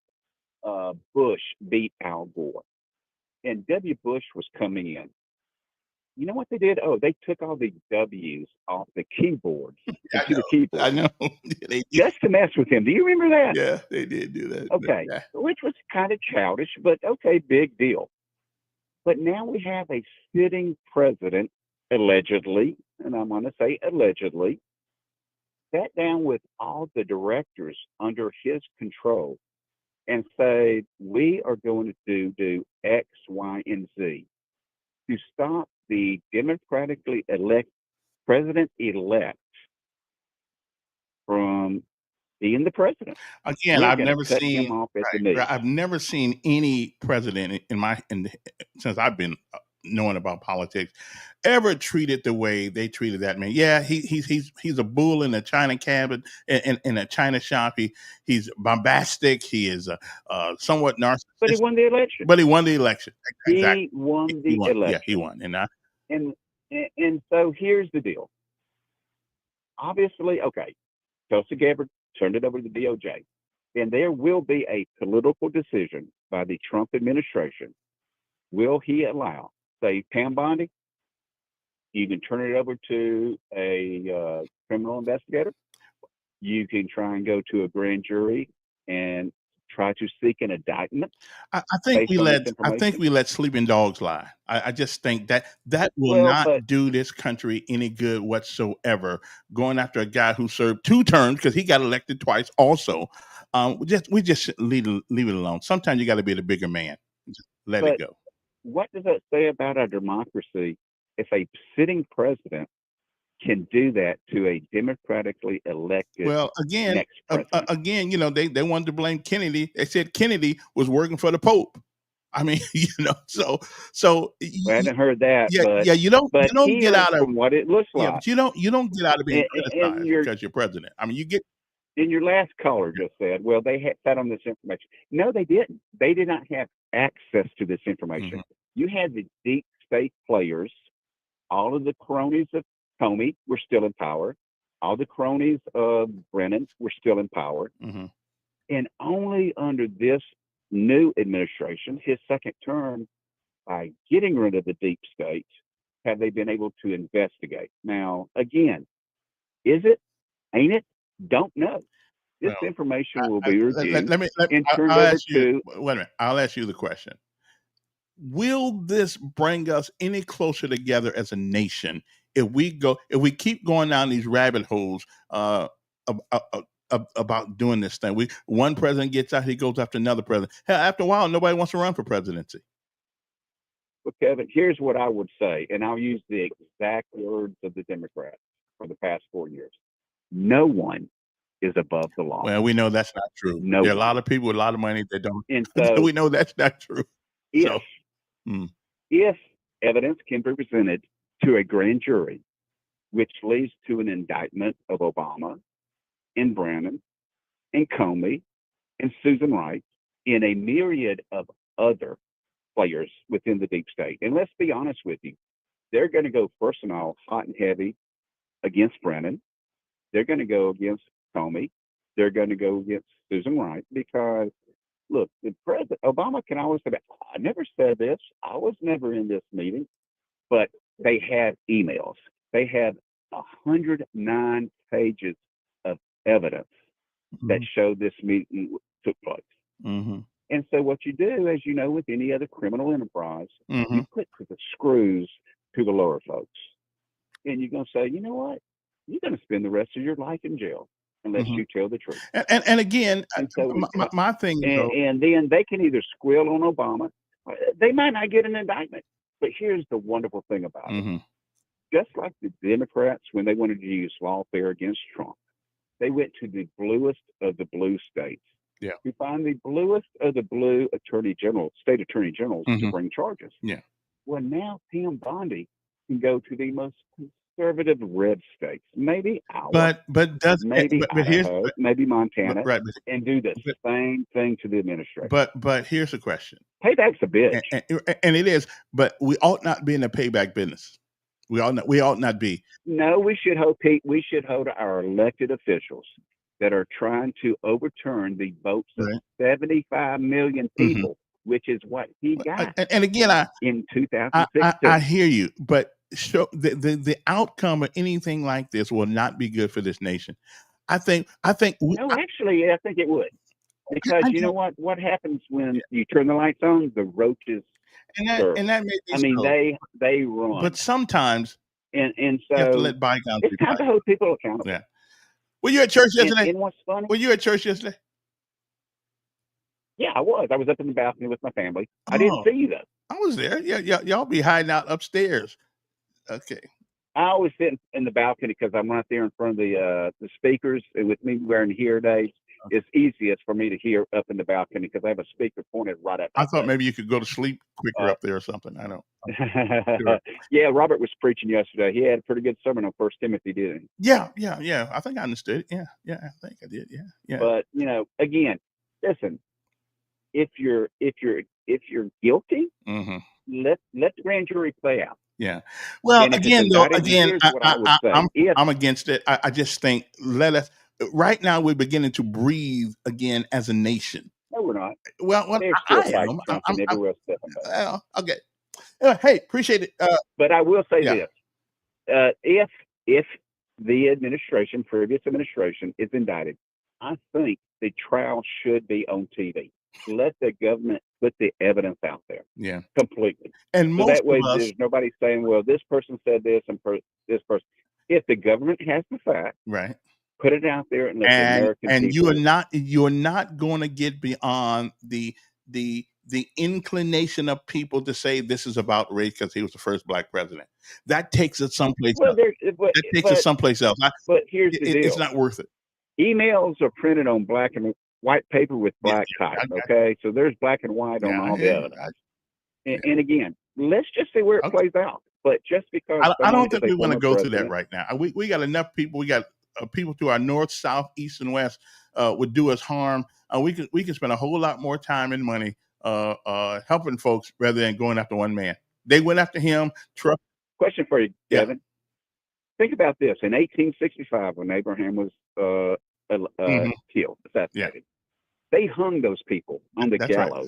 Bush beat Al Gore and W. Bush was coming in, you know what they did? Oh, they took all the W's off the keyboard to the keyboard. I know. Just to mess with him. Do you remember that? Yeah, they did do that. Okay, Yeah. which was kind of childish, but okay, big deal. But now we have a sitting president, allegedly, and I'm going to say allegedly, sat down with all the directors under his control and say, we are going to do X, Y, and Z to stop the democratically elect president-elect from being the president. Again, We're I've gonna never cut seen. him off at the Right, knees. I've never seen any president since I've been knowing about politics, ever treated the way they treated that man. Yeah, he's a bull in a China cabinet in a China shop. He's bombastic. He is somewhat narcissistic. But he won the election. But he won the election. Exactly. He won the election. Yeah, he won. And so here's the deal. Obviously, okay, Tulsi Gabbard turned it over to the DOJ. And there will be a political decision by the Trump administration. Will he allow, say, Pam Bondi? You can turn it over to a criminal investigator. You can try and go to a grand jury and try to seek an indictment. I think we let sleeping dogs lie. I just think that will not do this country any good whatsoever. Going after a guy who served 2 terms because he got elected twice also. We just leave it alone. Sometimes you got to be the bigger man. Just let it go. What does that say about our democracy if a sitting president can do that to a democratically elected next president? Again, they wanted to blame Kennedy. They said Kennedy was working for the Pope. I mean, so I haven't heard that. You don't get out of what it looks like. But you don't get out of being criticized because you're president. I mean, you get. And your last caller just said, well, they had sat on this information. No, they didn't. They did not have access to this information. Mm-hmm. You had the deep state players. All of the cronies of Comey were still in power. All the cronies of Brennan were still in power. Mm-hmm. And only under this new administration, his second term, by getting rid of the deep state, have they been able to investigate. Now, again, is it? Ain't it? Don't know. This information will be reviewed. Wait a minute. I'll ask you the question. Will this bring us any closer together as a nation if we keep going down these rabbit holes about doing this thing? One president gets out, he goes after another president. Hell, after a while, nobody wants to run for presidency. Well, Kevin, here's what I would say, and I'll use the exact words of the Democrats for the past 4 years. No one is above the law. Well, we know that's not true. There are a lot of people with a lot of money that don't. And so, we know that's not true. If evidence can be presented to a grand jury, which leads to an indictment of Obama and Brennan and Comey and Susan Wright and a myriad of other players within the deep state. And let's be honest with you, they're going to go first and all hot and heavy against Brennan. They're going to go against Comey. They're going to go against Susan Wright because, look, the President Obama can always say, I never said this. I was never in this meeting. But they had emails. They had 109 pages of evidence that showed this meeting took place. Mm-hmm. And so what you do, as you know, with any other criminal enterprise, you put the screws to the lower folks. And you're going to say, you know what? You're going to spend the rest of your life in jail unless you tell the truth. And again, so my thing, and then they can either squeal on Obama. They might not get an indictment. But here's the wonderful thing about it. Just like the Democrats, when they wanted to use lawfare against Trump, they went to the bluest of the blue states. Yeah. To find the bluest of the blue state attorney generals to bring charges. Yeah. Well, now Pam Bondi can go to the most conservative red states, maybe Iowa, maybe Montana, and do the same thing to the administration. But here's the question: payback's a bitch, and it is. But we ought not be in the payback business. We ought not be. No, we should hold our elected officials that are trying to overturn the votes of 75 million people, which is what he got. And again, in 2016, I hear you, but. So the outcome of anything like this will not be good for this nation. I think I think it would, because you know what happens when you turn the lights on, the roaches and that may be they run. But sometimes and so you have to let bygones it's time to hold people accountable. Yeah. Were you at church yesterday? And what's funny? Were you at church yesterday? Yeah, I was. I was up in the balcony with my family. I didn't see you though. I was there. Yeah, y'all be hiding out upstairs. Okay. I always sit in the balcony because I'm right there in front of the speakers with me wearing hearing aids. is easiest for me to hear up in the balcony because I have a speaker pointed right at I my thought face. maybe you could go to sleep quicker Uh, up there or something. I don't. Sure. yeah, Robert was preaching yesterday. He had a pretty good sermon on First Timothy, didn't he? Yeah. I think I understood it. Yeah. I think I did. Yeah. But again, listen, if you're guilty, hmm let the grand jury play out. Yeah. Well, And if it's again, though, indicted, here's what I would say: I'm against it. I just think let us. Right now, we're beginning to breathe again as a nation. no, we're not. Well, They're still I fighting am. something everywhere else. Well, okay. Hey, appreciate it. But I will say Yeah. this: if the previous administration, is indicted, I think the trial should be on TV. Let the government put the evidence out there. Yeah. Completely. And So most that way, of us, there's nobody saying, "Well, this person said this and this person." If the government has the fact, right? put it out there and let the And American you're not going to get beyond the inclination of people to say this is about race because he was the first black president. That takes it someplace else. That takes it someplace else. But here's the deal: it's not worth it. emails are printed on black and white paper with black type. Okay, so there's black and white on all the evidence. And again, let's just see where it plays out. But just because I don't think we want to go through that right now. We got enough people. We got people to our north, south, east, and west would do us harm. We can spend a whole lot more time and money helping folks rather than going after one man. They went after him. Question for you, Kevin. Think about this. In 1865, when Abraham was killed, assassinated, they hung those people on the gallows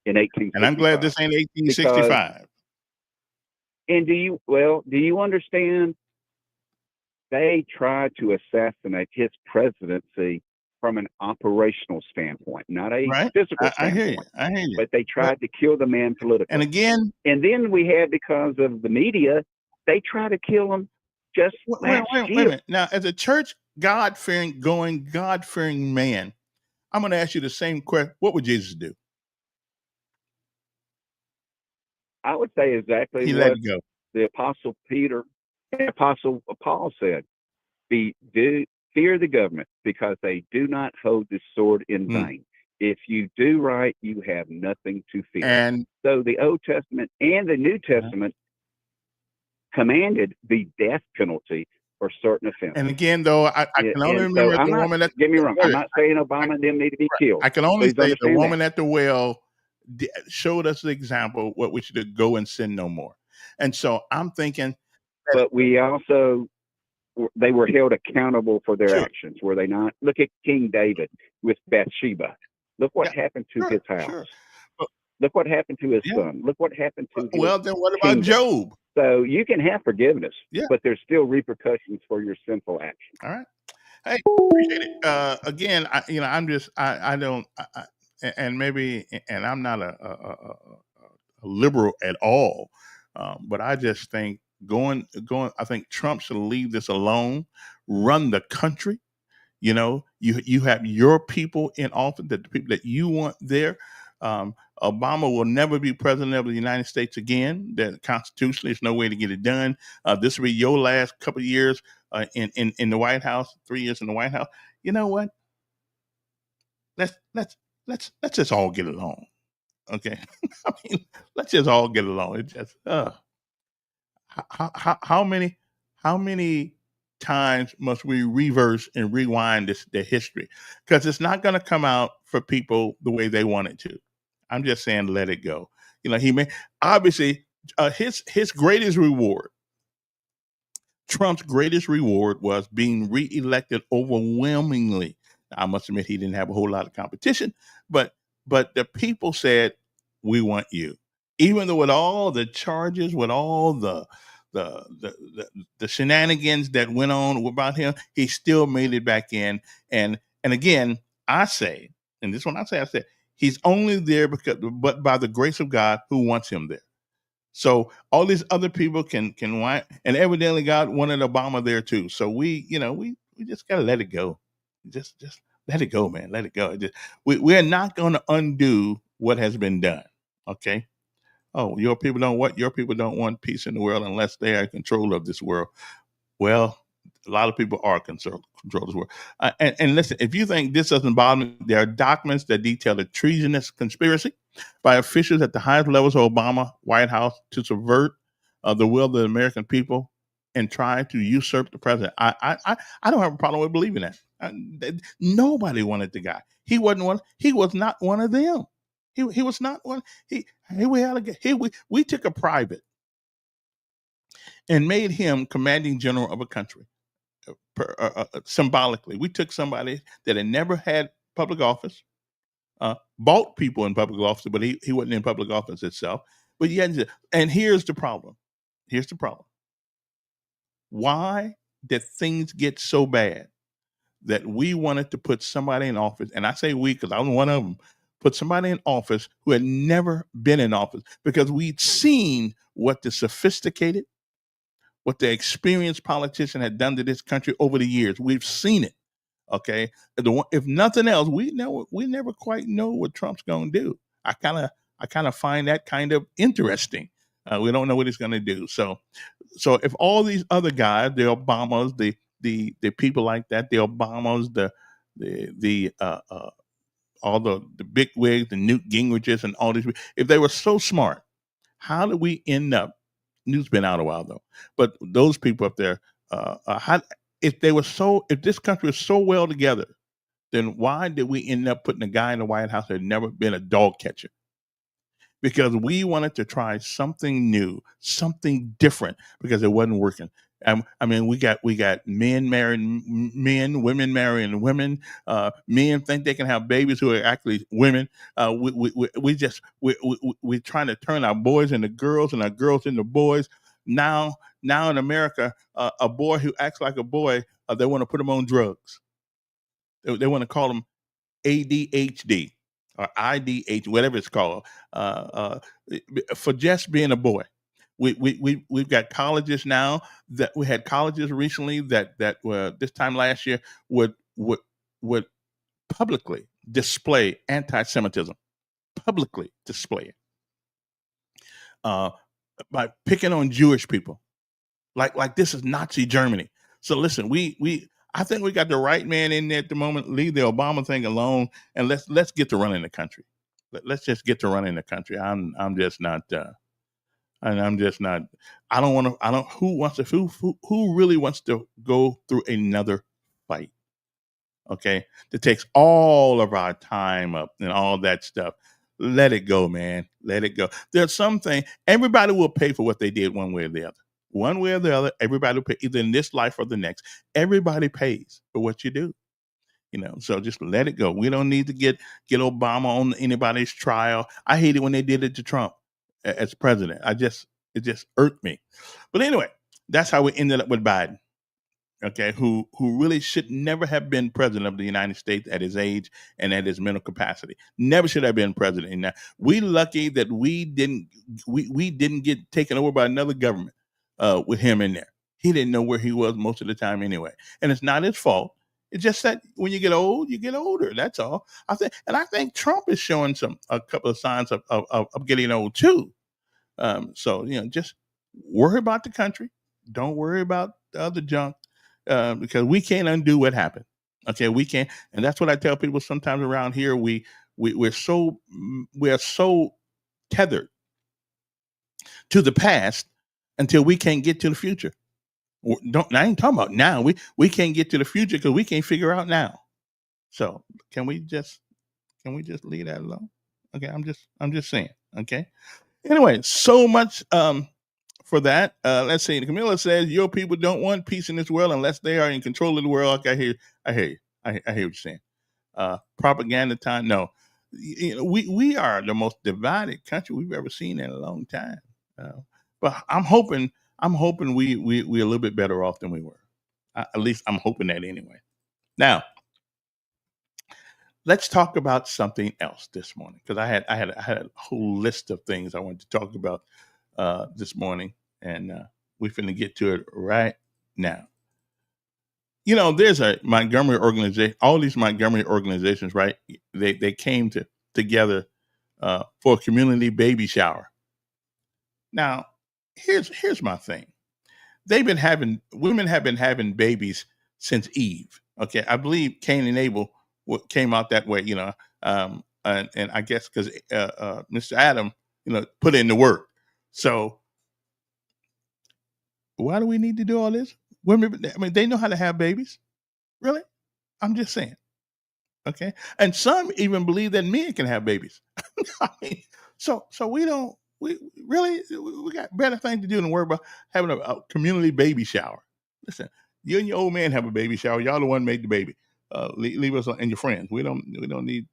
in 1865. And I'm glad this ain't 1865. And do you understand? They tried to assassinate his presidency from an operational standpoint, not a physical standpoint. I hear you. But they tried to kill the man politically. And then we had, because of the media, they tried to kill him just last year. Wait a minute. Now, as a church God-fearing man, I'm going to ask you the same question. What would Jesus do? I would say exactly He what let it go. The Apostle Peter and Apostle Paul said. Fear the government, because they do not hold the sword in vain. If you do right, you have nothing to fear. And so the Old Testament and the New Testament commanded the death penalty for certain offenses. And again, though, I can only remember the woman that. Get me wrong. I'm not saying Obama and them need to be killed. I can only say the woman that. at the well showed us the example what we should go and sin no more. And so I'm thinking. But we also, they were held accountable for their actions, were they not? Look at King David with Bathsheba. Look what happened to his house. Look what happened to his son. Look what happened to his Well, then what about Job? So you can have forgiveness, but there's still repercussions for your sinful actions. All right. Hey, appreciate it. Again, I'm not a liberal at all, but I just think I think Trump should leave this alone, run the country. You know, you have your people in office, the people that you want there. Obama will never be president of the United States again. That constitutionally, there's no way to get it done. This will be your last couple of years in the White House. 3 years in the White House. You know what? Let's just all get along. Okay, I mean, let's just all get along. It just how many times must we reverse and rewind the history? Because it's not going to come out for people the way they want it to. I'm just saying, let it go. You know, he may obviously his greatest reward, Trump's greatest reward, was being reelected overwhelmingly. I must admit he didn't have a whole lot of competition, but the people said, "We want you," even though with all the charges, with all the shenanigans that went on about him, he still made it back in. And again, I say, and this one I said, he's only there but by the grace of God who wants him there. So all these other people can whine, and evidently God wanted Obama there too. So we just gotta let it go. Just let it go, man. Let it go. We're not going to undo what has been done. Okay. Oh, your people don't want peace in the world unless they are in control of this world. Well, A lot of people are control this world. And listen, if you think this doesn't bother me, there are documents that detail a treasonous conspiracy by officials at the highest levels of Obama White House to subvert the will of the American people and try to usurp the president. I don't have a problem with believing that. Nobody wanted the guy. He wasn't one. He was not one of them. He was not one. We took a private and made him commanding general of a country. Symbolically, we took somebody that had never had public office, bought people in public office, but he wasn't in public office itself. But and here's the problem. Here's the problem. Why did things get so bad that we wanted to put somebody in office? And I say we because I was one of them. Put somebody in office who had never been in office, because we'd seen what the sophisticated, what the experienced politician had done to this country over the years. We've seen it. Okay. If nothing else, we never quite know what Trump's going to do. I kind of find that kind of interesting. We don't know what he's going to do. So if all these other guys, the Obamas, the people like that, the Obamas, all the big wigs, the Newt Gingriches, and all these, if they were so smart, how did we end up? Newt's been out a while though, but those people up there, if this country was so well together, then why did we end up putting a guy in the White House that had never been a dog catcher? Because we wanted to try something new, something different, because it wasn't working. I mean, we got men marrying men, women marrying women. Men think they can have babies who are actually women. We're trying to turn our boys into girls and our girls into boys. Now in America, a boy who acts like a boy, they want to put him on drugs. They want to call him ADHD or IDH, whatever it's called, for just being a boy. We've got colleges now that we had colleges recently that were this time last year would publicly display anti-Semitism, publicly display it by picking on Jewish people, like this is Nazi Germany. So listen, I think we got the right man in there at the moment. Leave the Obama thing alone, and let's get to running the country. Let's just get to running the country. I'm just not. And I'm just not. I don't want to. I don't. Who really wants to go through another fight? Okay, that takes all of our time up and all that stuff. Let it go, man. Let it go. There's something. Everybody will pay for what they did, one way or the other. One way or the other, everybody will pay, either in this life or the next. Everybody pays for what you do. So just let it go. We don't need to get Obama on anybody's trial. I hate it when they did it to Trump as president. It just irked me. But anyway, that's how we ended up with Biden. Okay, who really should never have been president of the United States at his age and at his mental capacity. Never should have been president. And we lucky that we didn't get taken over by another government with him in there. He didn't know where he was most of the time anyway. And it's not his fault. It's just that when you get old, you get older. That's all. I think Trump is showing a couple of signs of getting old too. So just worry about the country. Don't worry about the other junk. Because we can't undo what happened. Okay, we can't, and that's what I tell people sometimes around here. We're so tethered to the past until we can't get to the future. I ain't talking about now. We can't get to the future because we can't figure out now. So can we just leave that alone? Okay, I'm just saying. Okay. Anyway, so much for that. Let's see. Camilla says your people don't want peace in this world unless they are in control of the world. Okay, I hear you. I hear what you're saying. Propaganda time. No, we are the most divided country we've ever seen in a long time. But I'm hoping we're a little bit better off than we were. At least I'm hoping that anyway. Now, let's talk about something else this morning, because I had a whole list of things I wanted to talk about this morning, and we're finna get to it right now. There's a Montgomery organization. All these Montgomery organizations, right? They came together for a community baby shower. Now, here's my thing. women have been having babies since Eve. Okay, I believe Cain and Abel came out that way. And I guess because Mr. Adam, put in the work. So why do we need to do all this? Women, I mean, they know how to have babies. Really? I'm just saying. Okay, and some even believe that men can have babies. I mean, so we don't. We really we got better things to do than worry about having a community baby shower. Listen, you and your old man have a baby shower. Y'all the one made the baby. Leave us and your friends. We don't need.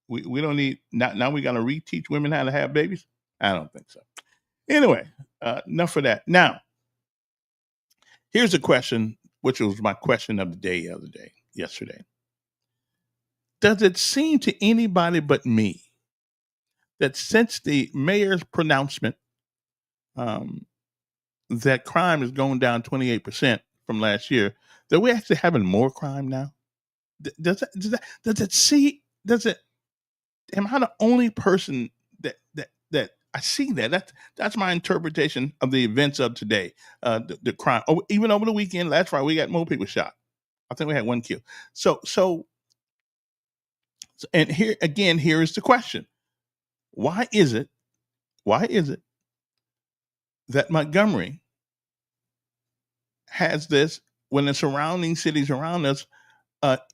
We don't need. Now we got to reteach women how to have babies. I don't think so. Anyway, enough of that. Now, here's a question, which was my question of the day yesterday. Does it seem to anybody but me that since the mayor's pronouncement that crime is going down 28% from last year, that we're actually having more crime now? Am I the only person that I see that? That's my interpretation of the events of today. The crime, even over the weekend, last Friday, we got more people shot. I think we had one kill. So, and here is the question. Why is it that Montgomery has this when the surrounding cities around us,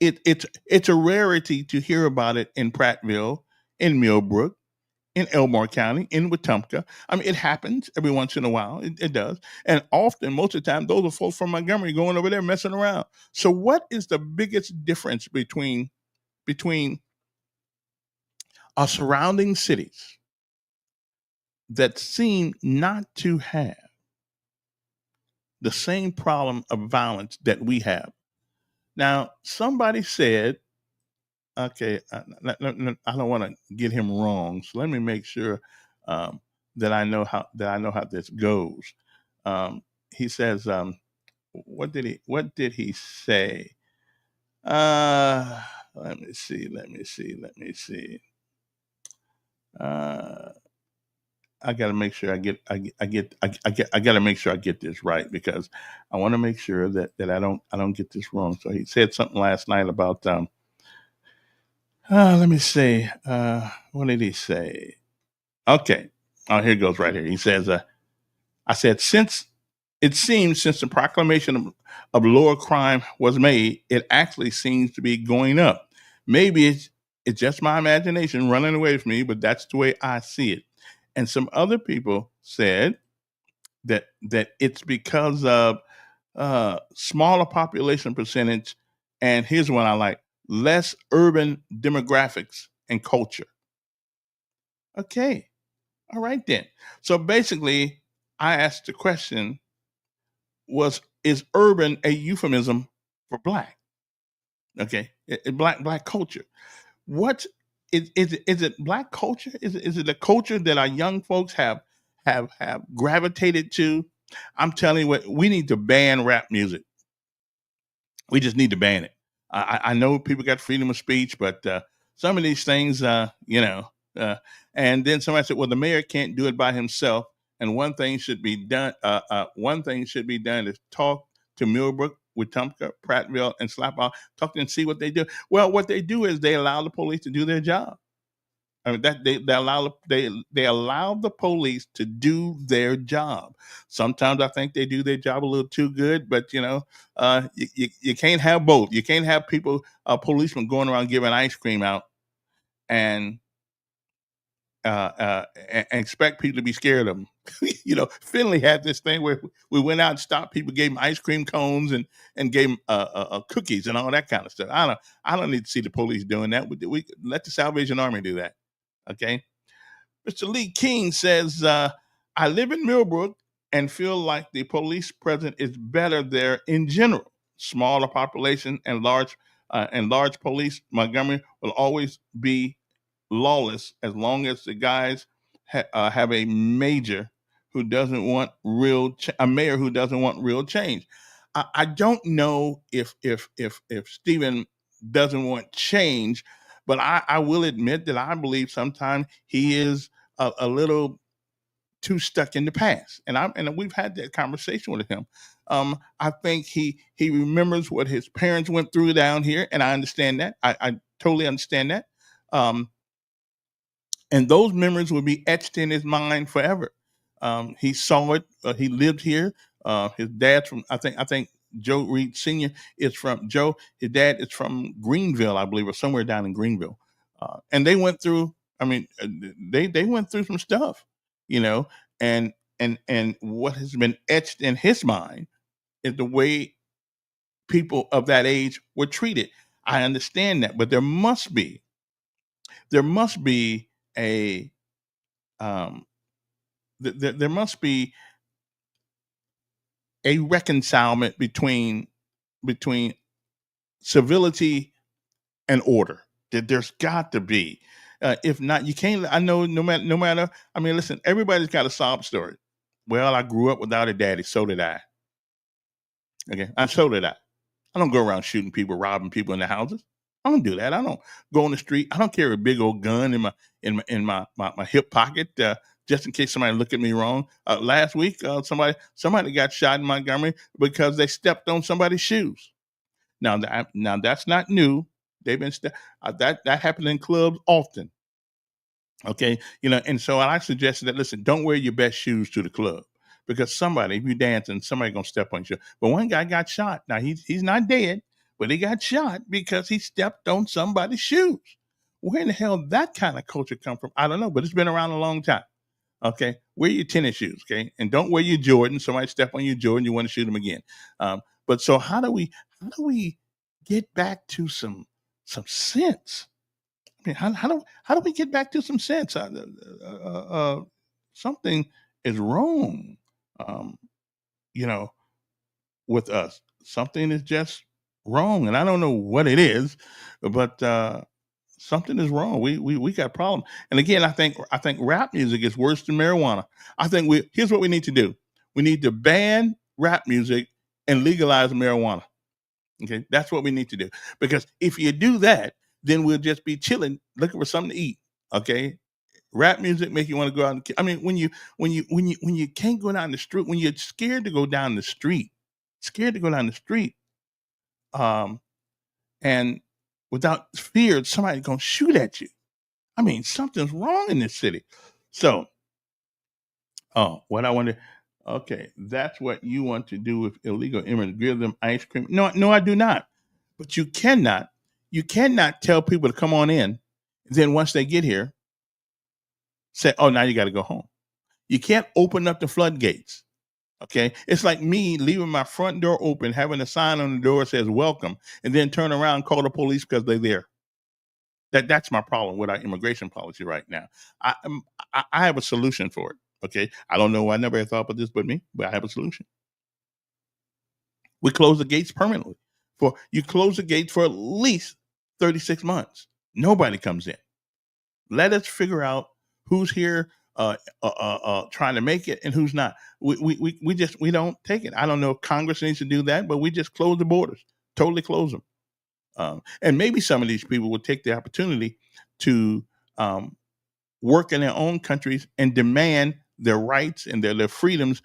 it's a rarity to hear about it in Prattville, in Millbrook, in Elmore County, in Wetumpka. I mean, it happens every once in a while. It does. And often, most of the time, those are folks from Montgomery going over there messing around. So what is the biggest difference between our surrounding cities that seem not to have the same problem of violence that we have? Now, somebody said, okay, I don't want to get him wrong, so let me make sure that I know how this goes. He says, what did he say? Let me see. I got to make sure I got to make sure I get this right, because I want to make sure that I don't get this wrong. So he said something last night about let me see. What did he say? Okay. Oh, here it goes right here. He says, I said, since the proclamation of lower crime was made, it actually seems to be going up. Maybe it's just my imagination running away from me, but that's the way I see it. And some other people said that it's because of smaller population percentage, and here's one I like: less urban demographics and culture. Okay, all right then. So basically, I asked the question: is urban a euphemism for black? Okay, black culture. What is it? Black culture? Is it a culture that our young folks have gravitated to? I'm telling you what, we need to ban rap music. We just need to ban it. I know people got freedom of speech, but some of these things, and then somebody said, well, the mayor can't do it by himself, and one thing should be done. One thing should be done is talk to Millbrook, Wetumpka, Prattville, and Slapout, talk and see what they do. Well, what they do is they allow the police to do their job. I mean, that they allow the police to do their job. Sometimes I think they do their job a little too good, but you can't have both. You can't have policemen going around giving ice cream out and expect people to be scared of them. Finley had this thing where we went out and stopped people, gave them ice cream cones and gave them cookies and all that kind of stuff. I don't need to see the police doing that. We let the Salvation Army do that. Okay. Mr. Lee King says, I live in Millbrook and feel like the police presence is better there in general. Smaller population and large police. Montgomery will always be lawless as long as the guys have a mayor who doesn't want real change. I don't know if Stephen doesn't want change, but I will admit that I believe sometimes he is a little too stuck in the past. And we've had that conversation with him. I think he remembers what his parents went through down here, and I understand that. I totally understand that. And those memories will be etched in his mind forever. He saw it. He lived here. His dad's from I think Joe Reed Sr. is from Joe. His dad is from Greenville, I believe, or somewhere down in Greenville. And they went through. I mean, they went through some stuff, you know. And what has been etched in his mind is the way people of that age were treated. I understand that, but there must be a there must be a reconcilement between civility and order. There's got to be. If not, you can't. I know no matter. I mean, listen. Everybody's got a sob story. Well, I grew up without a daddy. So did I. Okay, so did I. I don't go around shooting people, robbing people in their houses. I don't do that. I don't go on the street. I don't carry a big old gun in my hip pocket just in case somebody look at me wrong. Last week, somebody got shot in Montgomery because they stepped on somebody's shoes. Now that's not new. They've been that happened in clubs often. Okay, and so I suggested that listen, don't wear your best shoes to the club because somebody, if you dancing, somebody gonna step on you. But one guy got shot. Now he's not dead, but he got shot because he stepped on somebody's shoes. Where in the hell that kind of culture come from? I don't know, but it's been around a long time. Okay, wear your tennis shoes, okay, and don't wear your Jordan. Somebody step on your Jordan, you want to shoot them again. But so how do we get back to some sense? I mean, how do we get back to some sense? Something is wrong, with us. Something is just wrong, and I don't know what it is, but something is wrong. We got a problem. And again, I think rap music is worse than marijuana. I think here's what we need to do. We need to ban rap music and legalize marijuana. Okay, that's what we need to do. Because if you do that, then we'll just be chilling, looking for something to eat. Okay, rap music make you want to go out. I mean, when you can't go down the street, when you're scared to go down the street, and without fear, somebody's gonna shoot at you. I mean, something's wrong in this city. So, what I wonder. Okay, that's what you want to do with illegal immigrants. Give them ice cream. No, I do not. But you cannot tell people to come on in. Then once they get here, say, oh, now you got to go home. You can't open up the floodgates. Okay, it's like me leaving my front door open, having a sign on the door that says welcome, and then turn around and call the police because they're there. That's my problem with our immigration policy right now. I have a solution for it. Okay, I don't know. I never thought about this, but I have a solution. We close the gates permanently. You close the gates for at least 36 months. Nobody comes in. Let us figure out who's here trying to make it and who's not. We don't take it. I don't know if Congress needs to do that, but we just close the borders, totally close them. And maybe some of these people will take the opportunity to work in their own countries and demand their rights and their freedoms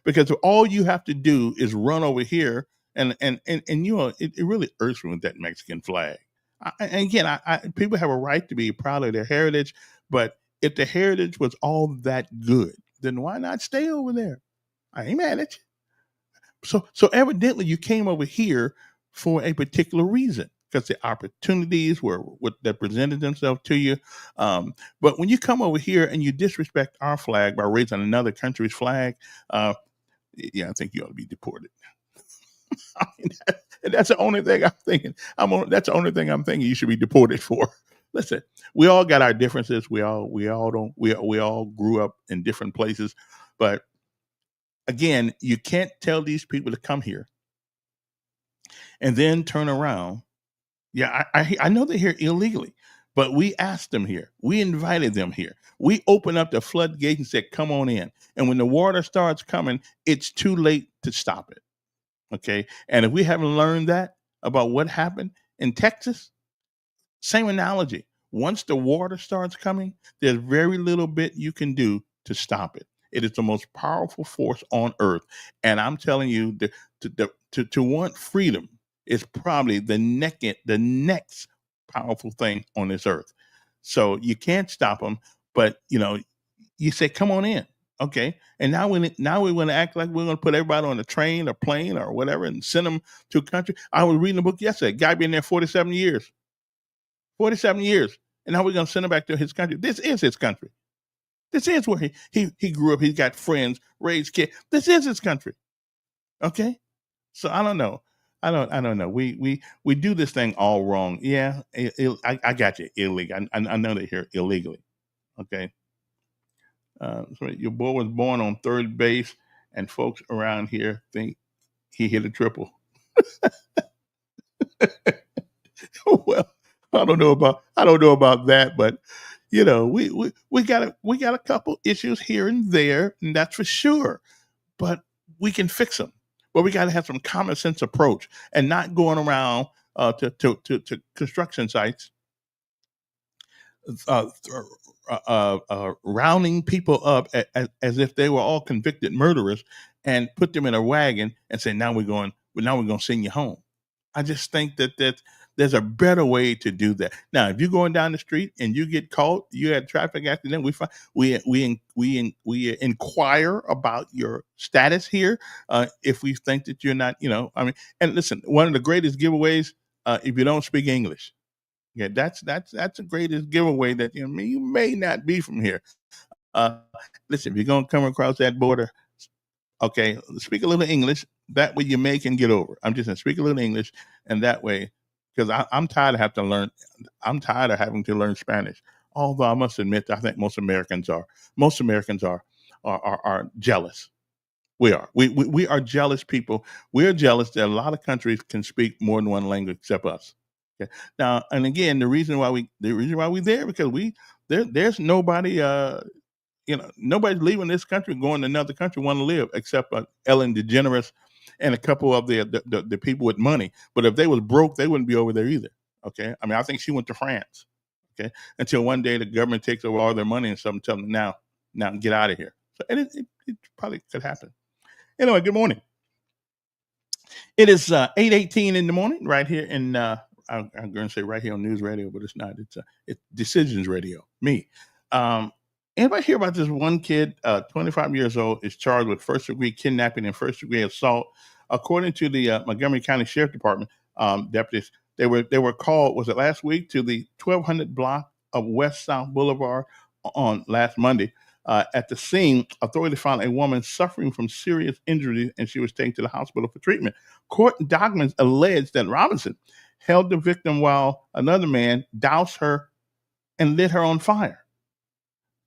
because all you have to do is run over here and it really irks me with that Mexican flag. People have a right to be proud of their heritage, but if the heritage was all that good, then why not stay over there? I ain't mad at you. So evidently you came over here for a particular reason because the opportunities were what that presented themselves to you. But when you come over here and you disrespect our flag by raising another country's flag, I think you ought to be deported. I mean, that's the only thing I'm thinking. That's the only thing I'm thinking you should be deported for. Listen, we all got our differences. We all grew up in different places, but again, you can't tell these people to come here and then turn around. Yeah, I know they're here illegally, but we asked them here. We invited them here. We opened up the floodgates and said, come on in. And when the water starts coming, it's too late to stop it. Okay. And if we haven't learned that about what happened in Texas, same analogy. Once the water starts coming, there's very little bit you can do to stop it. It is the most powerful force on earth. And I'm telling you, to want freedom is probably the next powerful thing on this earth. So you can't stop them, but you say, "Come on in." Okay, and now we want to act like we're going to put everybody on a train or plane or whatever and send them to a country. I was reading a book yesterday. Guy been there 47 years. 47 years. And now we're going to send him back to his country. This is his country. This is where he grew up. He's got friends, raised kids. This is his country. Okay? So I don't know. I don't know. We do this thing all wrong. Yeah, I got you. Illegal. I know they're here illegally. Okay? So your boy was born on third base, and folks around here think he hit a triple. Well, I don't know about that, but we got a couple issues here and there, and that's for sure. But we can fix them. But we got to have some common sense approach and not going around to construction sites, rounding people up as if they were all convicted murderers and put them in a wagon and say, now we're going to send you home. I just think that there's a better way to do that. Now, if you're going down the street and you get caught, you had a traffic accident, we inquire about your status here. If we think that you're not, and listen, one of the greatest giveaways, if you don't speak English, yeah, that's the greatest giveaway that you may not be from here. Listen, if you're gonna come across that border, okay, speak a little English. That way you may can get over. I'm just saying, speak a little English, and that way, because I'm tired of having to learn Spanish. Although I must admit, I think most Americans are jealous. We are. We are jealous people. We are jealous that a lot of countries can speak more than one language except us. Okay. Now, and again, the reason why we there because there's nobody nobody's leaving this country going to another country want to live except Ellen DeGeneres and a couple of the people with money. But if they was broke, they wouldn't be over there either. Okay. I mean, I think she went to France. Okay. Until one day the government takes over all their money and something, tell them now get out of here. So and it probably could happen. Anyway, good morning. It is 8:18 in the morning right here in I'm going to say right here on News Radio, but it's not. It's Decisions Radio. Me. Anybody hear about this one kid, 25 years old, is charged with first-degree kidnapping and first-degree assault? According to the Montgomery County Sheriff Department deputies, they were called, was it last week, to the 1200 block of West South Boulevard on last Monday. At the scene, authorities found a woman suffering from serious injuries, and she was taken to the hospital for treatment. Court documents allege that Robinson held the victim while another man doused her and lit her on fire.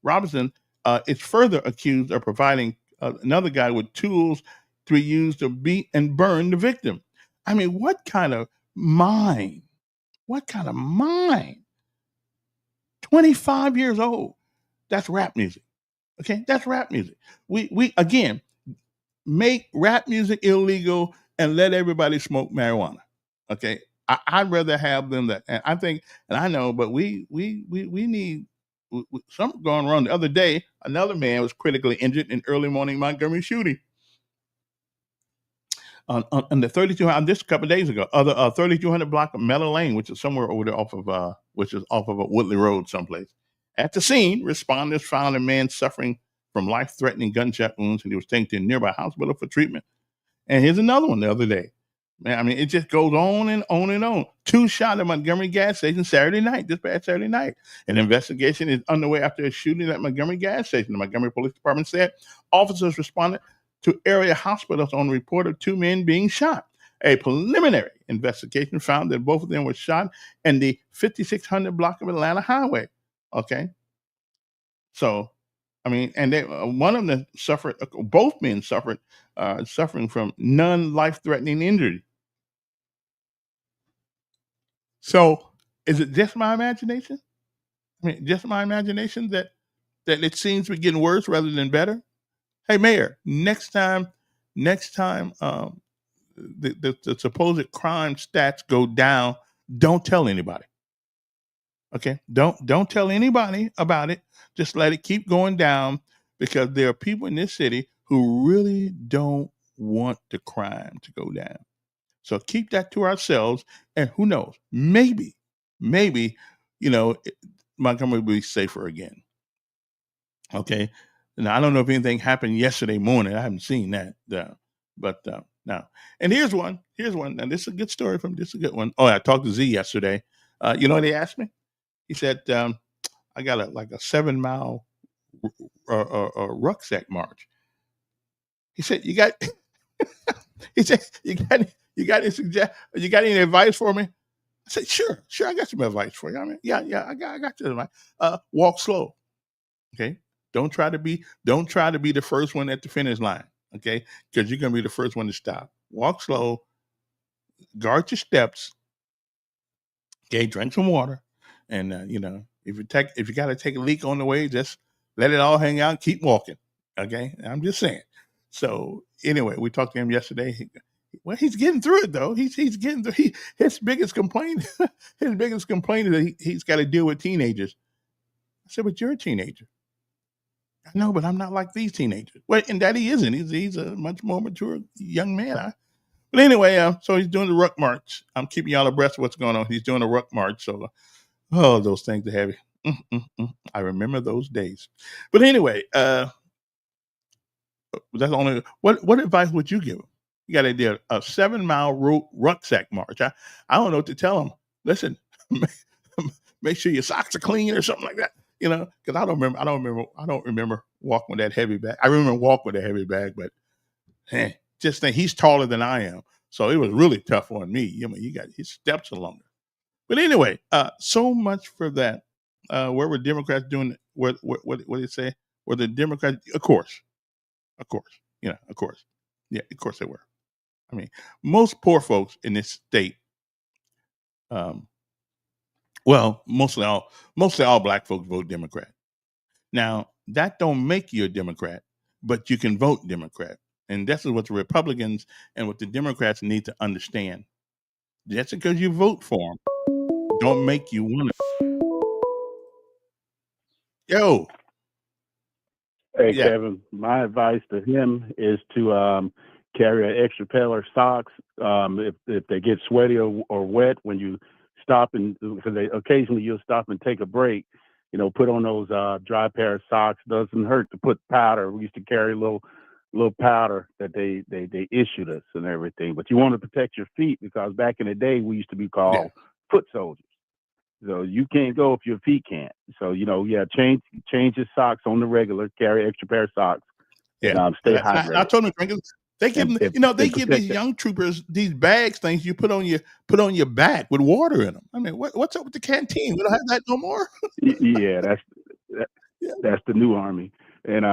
Robinson is further accused of providing another guy with tools to be used to beat and burn the victim. I mean, what kind of mind? 25 years old. That's rap music. Okay, that's rap music. We again make rap music illegal and let everybody smoke marijuana. Okay, I'd rather have them that. And I think, and I know, but we need something going wrong. The other day, another man was critically injured in early morning Montgomery shooting. On the 3200, just a couple of days ago, 3200 block of Meadow Lane, which is somewhere over there off of a Woodley Road someplace. At the scene, responders found a man suffering from life-threatening gunshot wounds, and he was taken to a nearby hospital for treatment. And here's another one the other day. Man, I mean, it just goes on and on and on. 2 shot at Montgomery gas station this past Saturday night. An investigation is underway after a shooting at Montgomery gas station. The Montgomery Police Department said officers responded to area hospitals on the report of 2 men being shot. A preliminary investigation found that both of them were shot in the 5600 block of Atlanta Highway. Okay. So, I mean, and one of them suffered, both men suffered, suffering from non-life-threatening injury. So, is it just my imagination? I mean, just my imagination that it seems to be getting worse rather than better? Hey, Mayor, next time, the supposed crime stats go down, don't tell anybody. Okay, don't tell anybody about it. Just let it keep going down, because there are people in this city who really don't want the crime to go down. So keep that to ourselves, and who knows? Maybe, Montgomery will be safer again. Okay. Now I don't know if anything happened yesterday morning. I haven't seen that, but now. And here's one. Now this is a good story this is a good one. Oh, I talked to Z yesterday. You know what he asked me? He said, "I got a 7-mile rucksack march." He said, "You got?" He said, "You got any advice for me?" I said, "Sure. I got some advice for you. I mean, yeah, I got your advice. Walk slow, okay? Don't try to be the first one at the finish line, okay? Because you're gonna be the first one to stop. Walk slow, guard your steps, okay? Drink some water, and if you got to take a leak on the way, just let it all hang out. Keep walking, okay? I'm just saying." So anyway, we talked to him yesterday. He's getting through it though. He's getting through. His biggest complaint is that he's got to deal with teenagers. I said, "But you're a teenager." "I know, but I'm not like these teenagers." Well, and that he isn't. He's a much more mature young man. But anyway, so he's doing the ruck march. I'm keeping y'all abreast of what's going on. He's doing a ruck march. So, those things are heavy. I remember those days. But anyway, that's only what advice would you give him? You got to do a 7-mile rucksack march. I don't know what to tell him. Listen, make sure your socks are clean or something like that. Because I don't remember walking with that heavy bag. I remember walking with a heavy bag, but just think he's taller than I am, so it was really tough on me. You got his steps are longer. But anyway, so much for that. Where were Democrats doing? What did it say? Were the Democrats? Of course, of course, yeah, of course they were. I mean, most poor folks in this state, mostly all black folks vote Democrat. Now, that don't make you a Democrat, but you can vote Democrat. And that's what the Republicans and what the Democrats need to understand. Just because you vote for them, don't make you one of them. Yo. Hey, yeah. Kevin, my advice to him is to carry an extra pair of socks if they get sweaty or wet when you stop, and because occasionally you'll stop and take a break. Put on those dry pair of socks. Doesn't hurt to put powder. We used to carry a little powder that they issued us and everything. But you want to protect your feet, because back in the day we used to be called foot soldiers. So you can't go if your feet can't. So change your socks on the regular. Carry extra pair of socks. Yeah, and stay hydrated. I told them, they give them, they give these young troopers these bags, things you put on your back with water in them. I mean, what's up with the canteen? We don't have that no more. Yeah, that's the new Army, and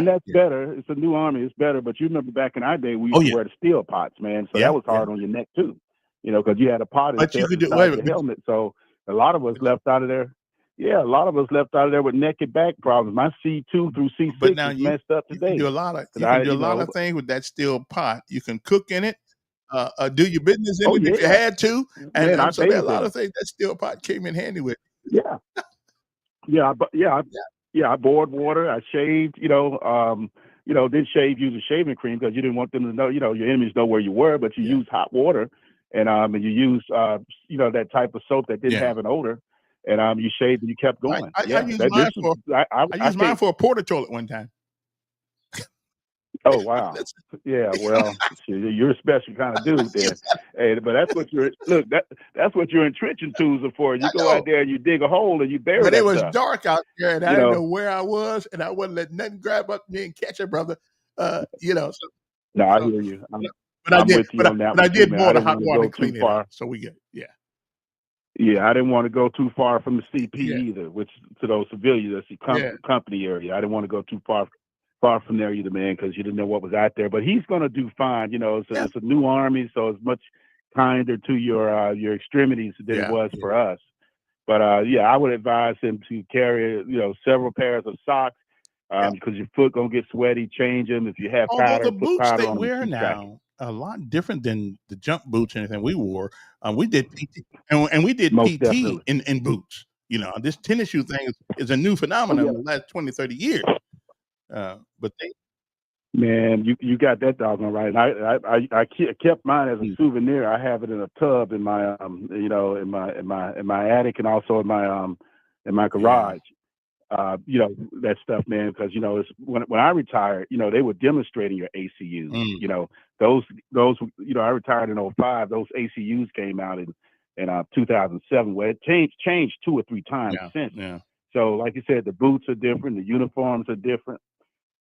that's better. It's a new Army. It's better. But you remember back in our day, we used to wear the steel pots, man. So that was hard on your neck too. Because you had a pot inside the helmet. So a lot of us left out of there. Yeah, a lot of us left out of there with neck and back problems. My C2 through C6 is messed up today. You can do a lot of things with that steel pot. You can cook in it, do your business in it if you had to, and man, so a lot of things that steel pot came in handy with. I boiled water. I shaved. Didn't shave using shaving cream because you didn't want them to know. Your enemies know where you were, but you used hot water, and you used that type of soap that didn't have an odor. And you shaved and you kept going. I used mine for a porta toilet one time. Oh wow! Yeah, well, you're a special kind of dude there. Hey, but that's what that's what your entrenching tools are for. You go out there and you dig a hole and you bury it. But it was dark out there, and I didn't know where I was, and I wouldn't let nothing grab up me and catch it, brother. So, no, I hear you. But I did boil the hot water and clean it up, so we get Yeah, I didn't want to go too far from the CP either, which to those civilians, that's the company area. I didn't want to go too far from there either, man, because you didn't know what was out there. But he's going to do fine. It's a new Army, so it's much kinder to your extremities than it was for us. But I would advise him to carry several pairs of socks because your foot gonna get sweaty. Change them if you have powder. The boots they wear now a lot different than the jump boots and anything we wore. We did PT, and we did Most PT in boots. This tennis shoe thing is a new phenomenon in the last 20, 30 years. But they, Man, you got that doggone right. And I kept mine as a souvenir. I have it in a tub in my in my attic and also in my garage. That stuff, man, because it's when I retired, they were demonstrating your ACUs. Those I retired in 2005. Those ACUs came out in 2007. Where it changed 2 or 3 times since. Yeah. So, like you said, the boots are different, the uniforms are different,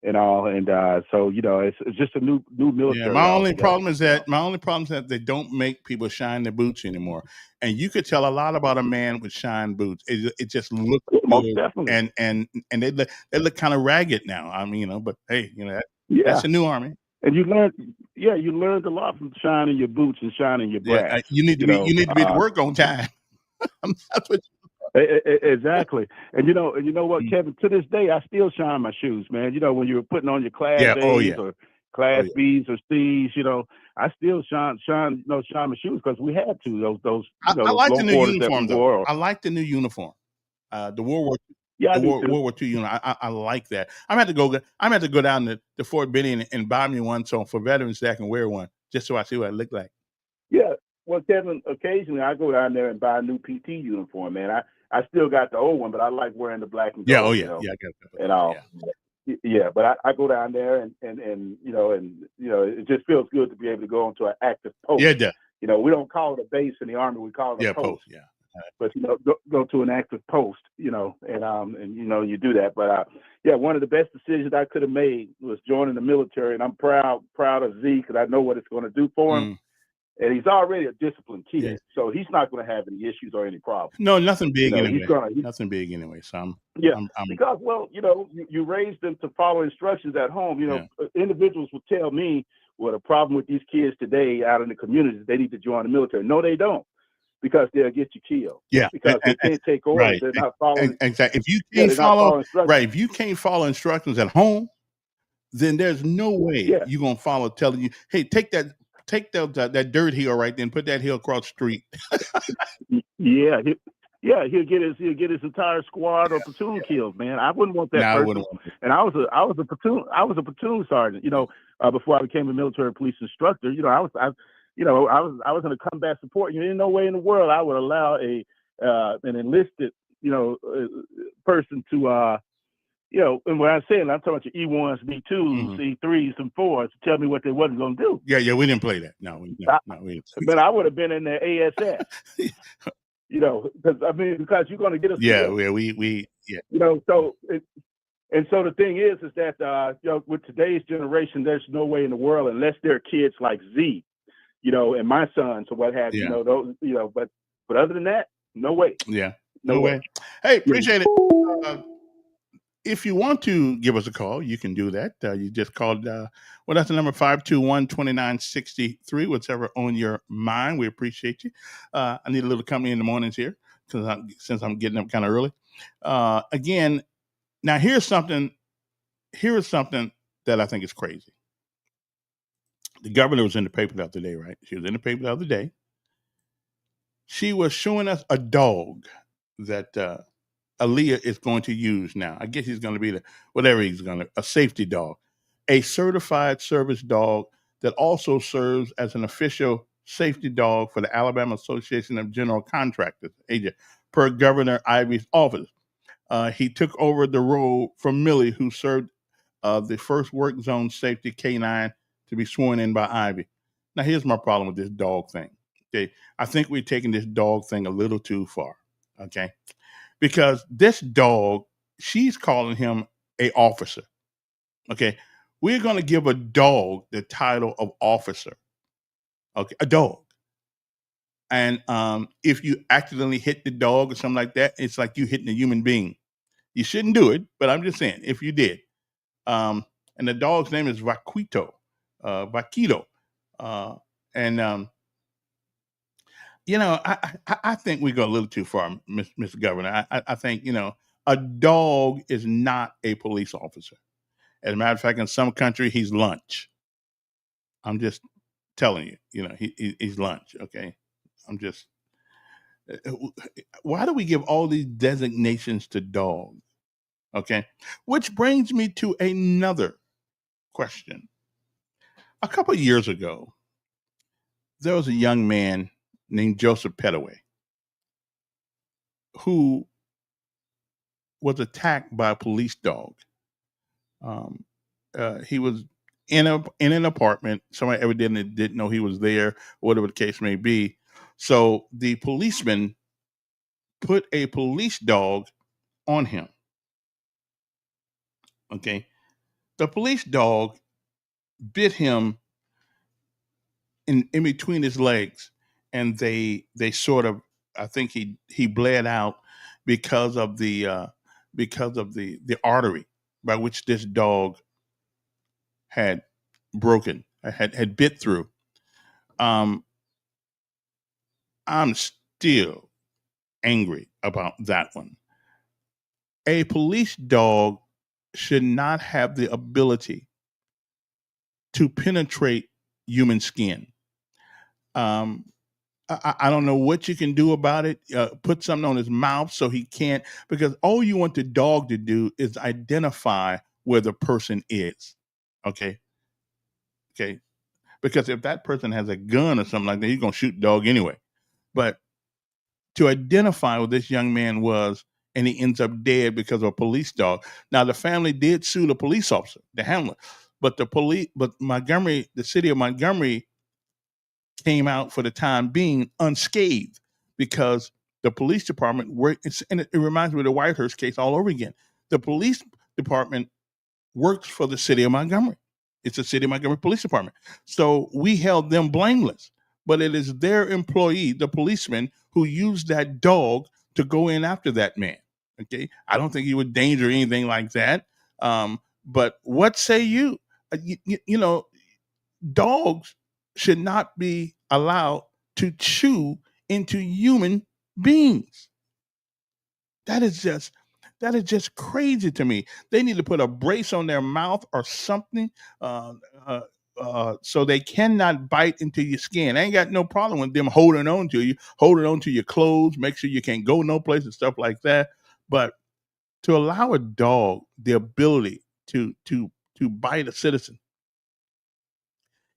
and all, and so it's just a new military. Yeah, my only problem is that they don't make people shine their boots anymore, and you could tell a lot about a man with shine boots. It just looks most good, definitely, and they look kind of ragged now. I mean, but hey, that's a new army. And you learned a lot from shining your boots and shining your brass. Yeah, you need to be to work on time. That's what. Exactly. And you know what, Kevin, to this day I still shine my shoes, man. When you were putting on your class A's or class B's or C's, I still shine my shoes because we had to. Those I like the new uniform though. I like the new uniform. The World War World War II uniform. I like that. I'm have to go down to Fort Benning and buy me one so for Veterans Day I can wear one just so I see what I look like. Yeah. Well, Kevin, occasionally I go down there and buy a new PT uniform, man. I still got the old one, but I like wearing the black and gold. I got that. And all. Yeah, but I go down there and it just feels good to be able to go into an active post. Yeah, we don't call it a base in the Army, we call it a post. Yeah. But go to an active post, and you do that. But one of the best decisions I could have made was joining the military, and I'm proud of Z because I know what it's going to do for him. And he's already a disciplined kid, so he's not going to have any issues or any problems. No, nothing big anyway. He's nothing big anyway. So I'm because you raised them to follow instructions at home. Individuals will tell me, well, the problem with these kids today out in the communities, they need to join the military. No, they don't, because they'll get you killed. Yeah, because they can't take orders. Right. They're not following. Exactly. If you can't if you can't follow instructions at home, then there's no way you're gonna follow telling you, hey, take that dirt hill right there and put that hill across the street. He'll get his entire squad or platoon killed, man. I wouldn't want that person. I wouldn't want that. And I was a platoon sergeant, before I became a military police instructor. I was in a combat support. There's no way in the world I would allow an enlisted, person to and when I'm saying, I'm talking about your E1s, B2s, E3s, and 4s to tell me what they wasn't going to do. Yeah, we didn't play that. No, we didn't. But I would have been in the ASS. Because you're going to get us. Yeah, So so the thing is that with today's generation, there's no way in the world unless they're kids like Z, and my sons or what have you. Those, but other than that, no way. Yeah, no way. Hey, appreciate it. If you want to give us a call, you can do that. You just called, that's the number 521-2963, whatever on your mind. We appreciate you. I need a little company in the mornings here since I'm getting up kind of early. Again, now here is something that I think is crazy. The governor was in the paper the other day, right? She was in the paper the other day. She was showing us a dog that Aaliyah is going to use now. I guess he's going to be a safety dog, a certified service dog that also serves as an official safety dog for the Alabama Association of General Contractors, AJ, per Governor Ivey's office. He took over the role from Millie, who served the first work zone safety K9 to be sworn in by Ivey. Now, here's my problem with this dog thing. Okay, I think we're taking this dog thing a little too far. Okay. Because this dog, she's calling him a officer. Okay. We're going to give a dog the title of officer. Okay. A dog. And if you accidentally hit the dog or something like that, it's like you hitting a human being. You shouldn't do it, but I'm just saying, if you did. And the dog's name is Vaquito. I think we go a little too far, Mr. Governor. I think, a dog is not a police officer. As a matter of fact, in some country, he's lunch. I'm just telling you, he's lunch. Okay. Why do we give all these designations to dogs? Okay. Which brings me to another question. A couple of years ago, there was a young man named Joseph Pettaway who was attacked by a police dog. Um, he was in an apartment. Somebody evidently didn't know he was there, whatever the case may be. So the policeman put a police dog on him. Okay. The police dog bit him in between his legs, and they sort of, I think he bled out because of the artery by which this dog had broken, had bit through. Um, I'm still angry about that one. A police dog should not have the ability to penetrate human skin. Um, I don't know what you can do about it. Put something on his mouth so he can't, because all you want the dog to do is identify where the person is. Okay. Okay. Because if that person has a gun or something like that, he's going to shoot the dog anyway. But to identify who this young man was, and he ends up dead because of a police dog. Now, the family did sue the police officer, the handler, but Montgomery, the city of Montgomery, came out for the time being unscathed because the police department worked, and it reminds me of the Whitehurst case all over again. The police department works for the city of Montgomery. It's the city of Montgomery Police Department. So we held them blameless, but it is their employee, the policeman, who used that dog to go in after that man. Okay. I don't think he was danger or anything like that. But what say you? You know, dogs should not be allowed to chew into human beings. That is just crazy to me. They need to put a brace on their mouth or something, so they cannot bite into your skin. I ain't got no problem with them holding on to you, holding on to your clothes, make sure you can't go no place and stuff like that. But to allow a dog the ability to bite a citizen,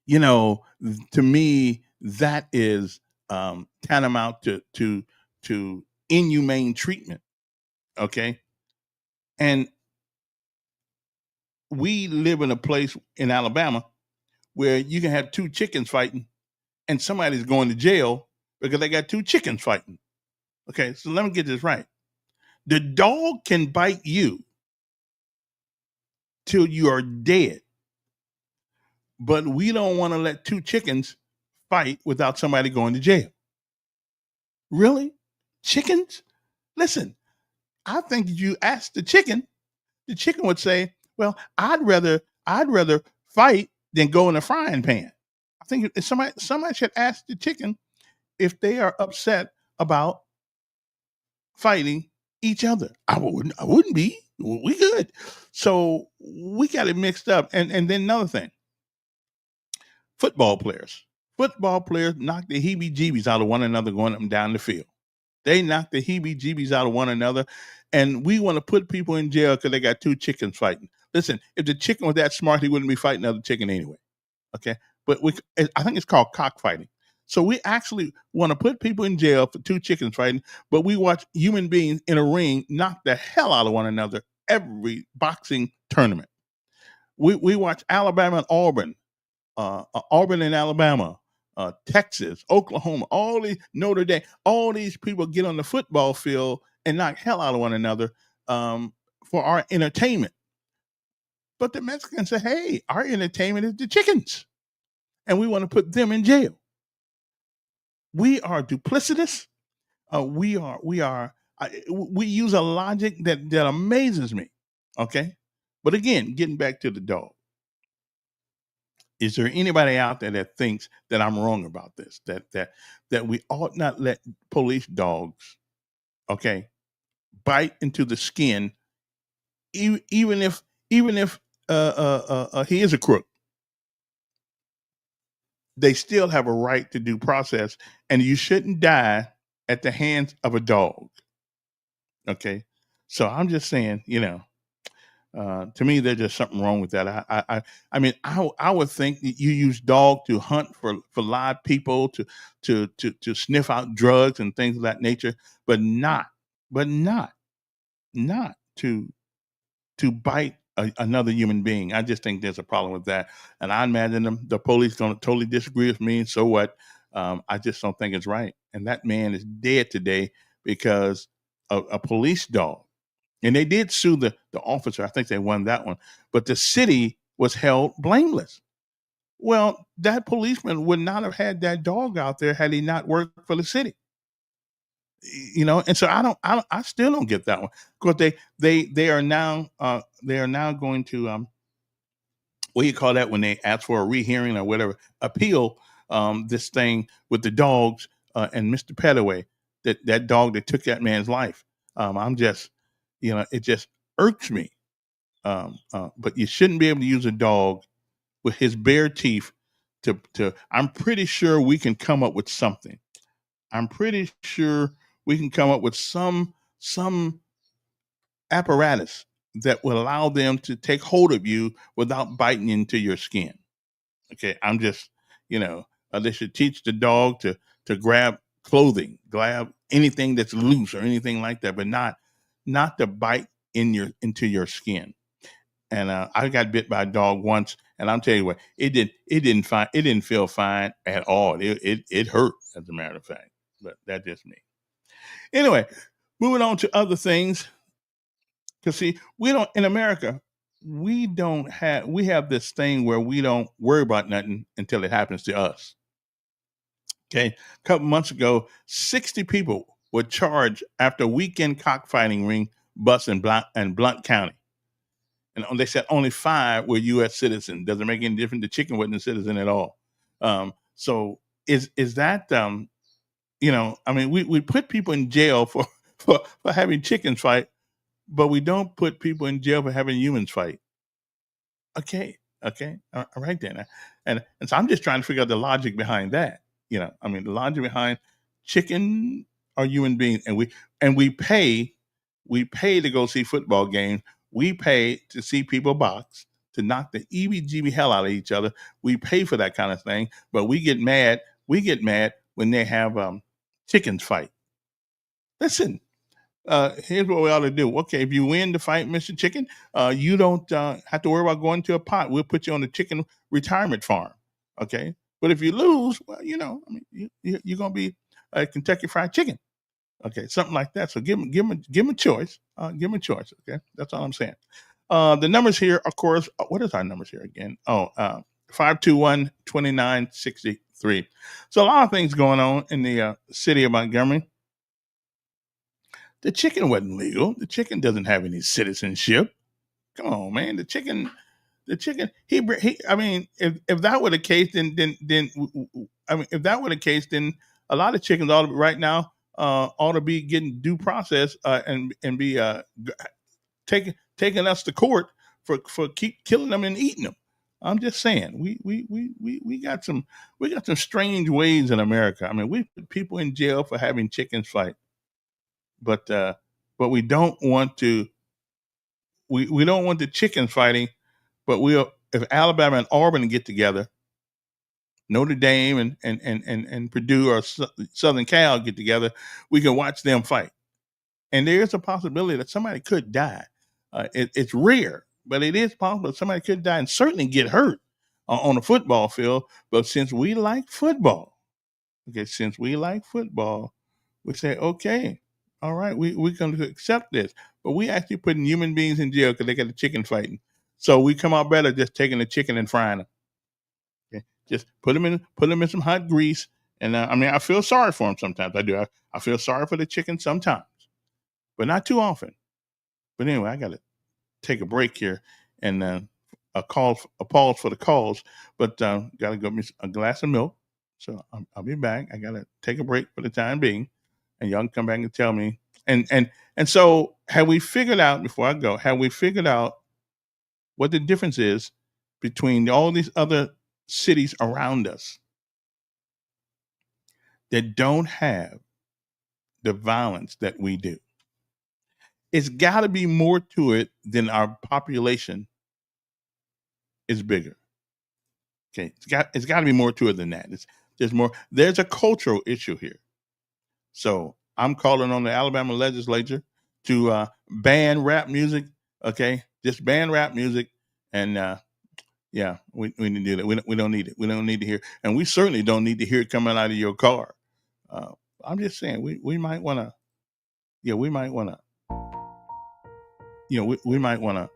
you know, to me, that is tantamount to inhumane treatment. Okay. And we live in a place in Alabama where you can have two chickens fighting and somebody's going to jail because they got two chickens fighting. Okay. So let me get this right. The dog can bite you till you are dead, but we don't want to let two chickens fight without somebody going to jail. Really? Chickens? Listen, I think if you ask the chicken would say, "Well, I'd rather fight than go in a frying pan." I think if somebody should ask the chicken if they are upset about fighting each other. I wouldn't be. We good. So we got it mixed up. And then another thing. Football players knock the heebie-jeebies out of one another going up and down the field. They knock the heebie-jeebies out of one another, and we want to put people in jail because they got two chickens fighting. Listen, if the chicken was that smart, he wouldn't be fighting another chicken anyway. Okay, but I think it's called cockfighting. So we actually want to put people in jail for two chickens fighting, but we watch human beings in a ring knock the hell out of one another every boxing tournament. We watch Alabama and Auburn, Auburn and Alabama, Texas, Oklahoma, all these, Notre Dame, all these people get on the football field and knock hell out of one another for our entertainment. But the Mexicans say, "Hey, our entertainment is the chickens, and we want to put them in jail." We are duplicitous. We use a logic that amazes me. Okay, but again, getting back to the dog. Is there anybody out there that thinks that I'm wrong about this? That we ought not let police dogs, okay, bite into the skin, even if he is a crook. They still have a right to due process, and you shouldn't die at the hands of a dog. Okay, so I'm just saying, To me, there's just something wrong with that. I mean, I would think that you use dog to hunt for live people, to sniff out drugs and things of that nature, but not to bite another human being. I just think there's a problem with that, and I imagine the police going to totally disagree with me. And so what? I just don't think it's right. And that man is dead today because of a police dog. And they did sue the officer. I think they won that one. But the city was held blameless. Well, that policeman would not have had that dog out there had he not worked for the city. And so I still don't get that one. Because they are now going to what do you call that when they ask for a rehearing or whatever, appeal this thing with the dogs and Mr. Petaway, that dog that took that man's life. I'm just, it just irks me. But you shouldn't be able to use a dog with his bare teeth to. I'm pretty sure we can come up with something. I'm pretty sure we can come up with some apparatus that will allow them to take hold of you without biting into your skin. Okay, I'm just, they should teach the dog to grab clothing, grab anything that's loose or anything like that, but not to bite into your skin. And I got bit by a dog once, and I'm telling you what, it didn't feel fine at all. It hurt, as a matter of fact. But that's just me. Anyway, moving on to other things. Because see, we don't in America, we have this thing where we don't worry about nothing until it happens to us. Okay, a couple months ago, 60 people were charged after a weekend cockfighting ring bust in Blount County. And they said only 5 were U.S. citizens. Doesn't make any difference. The chicken wasn't a citizen at all. So is that I mean, we put people in jail for having chickens fight, but we don't put people in jail for having humans fight. Okay, all right then. And so I'm just trying to figure out the logic behind that. I mean, the logic behind chicken are human beings, and we pay to go see football games. We pay to see people box, to knock the EBGB hell out of each other. We pay for that kind of thing, but we get mad when they have chickens fight. Listen, here's what we ought to do. Okay, if you win the fight, Mr. Chicken, you don't have to worry about going to a pot. We'll put you on the chicken retirement farm. Okay, but if you lose, well, I mean, you're gonna be a Kentucky Fried Chicken. Okay, something like that. So give them a choice. Give them a choice. Okay, that's all I'm saying. The numbers here, of course. What is our numbers here again? 521-2963. So a lot of things going on in the city of Montgomery. The chicken wasn't legal. The chicken doesn't have any citizenship. Come on, man. The chicken. I mean, if that were the case, then if that were the case, then a lot of chickens ought to be getting due process and be taking us to court for keep killing them and eating them. I'm just saying, we got some strange ways in America. I mean, we put people in jail for having chickens fight, but we don't want to. We don't want the chickens fighting, but if Alabama and Auburn get together, Notre Dame and Purdue or Southern Cal get together, we can watch them fight. And there is a possibility that somebody could die. It's rare, but it is possible somebody could die and certainly get hurt on a football field. But since we like football, we say, okay, all right, we're going to accept this. But we actually putting human beings in jail because they got a chicken fighting. So we come out better just taking the chicken and frying them. Okay? Just put them in some hot grease. And I mean, I feel sorry for them sometimes. I do. I feel sorry for the chicken sometimes, but not too often. But anyway, I got to take a break here and a pause for the calls. But got to go me a glass of milk. So I'll be back. I got to take a break for the time being, and y'all can come back and tell me. And so have we figured out, before I go, what the difference is between all these other cities around us that don't have the violence that we do? It's got to be more to it than our population is bigger. Okay, it's got to be more to it than that. There's more. There's a cultural issue here. So I'm calling on the Alabama legislature to ban rap music. Okay, just ban rap music, and yeah, we need to do that. We don't need it. We don't need to hear, and we certainly don't need to hear it coming out of your car. I'm just saying we might want to. Yeah, we might want to. We might want to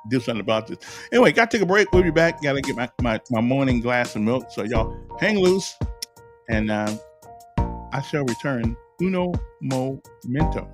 do something about this. Anyway, got to take a break. We'll be back. Got to get my morning glass of milk. So y'all hang loose, and I shall return uno momento.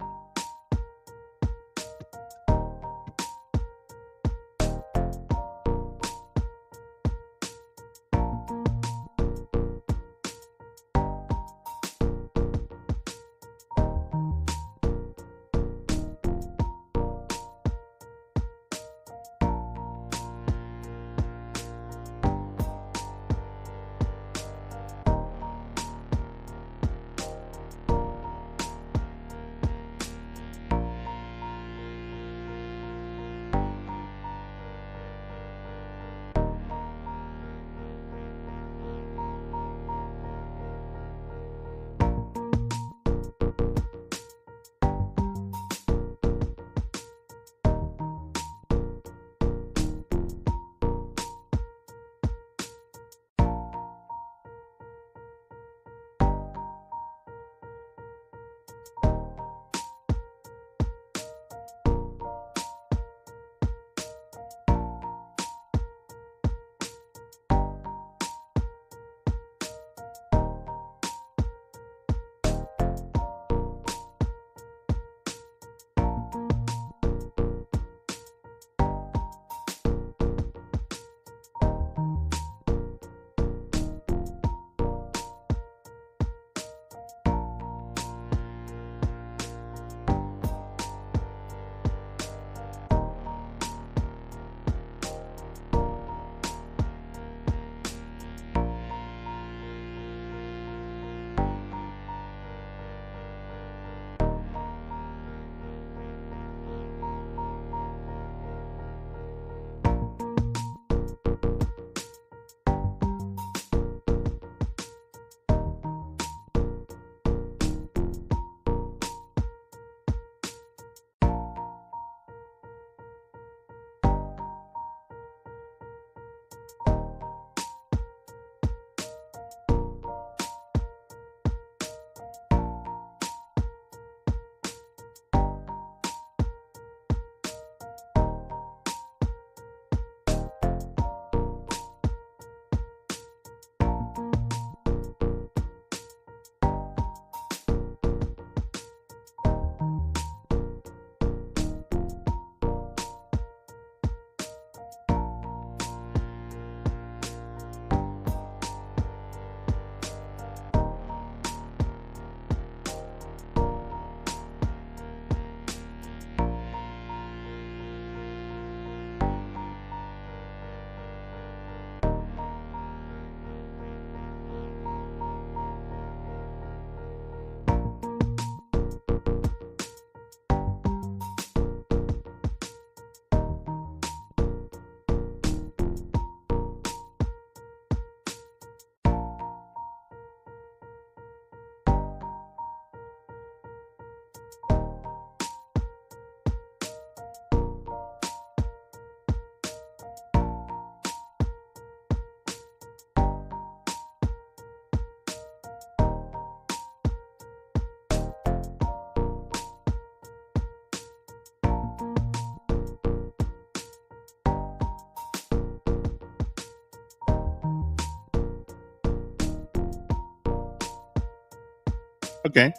Okay.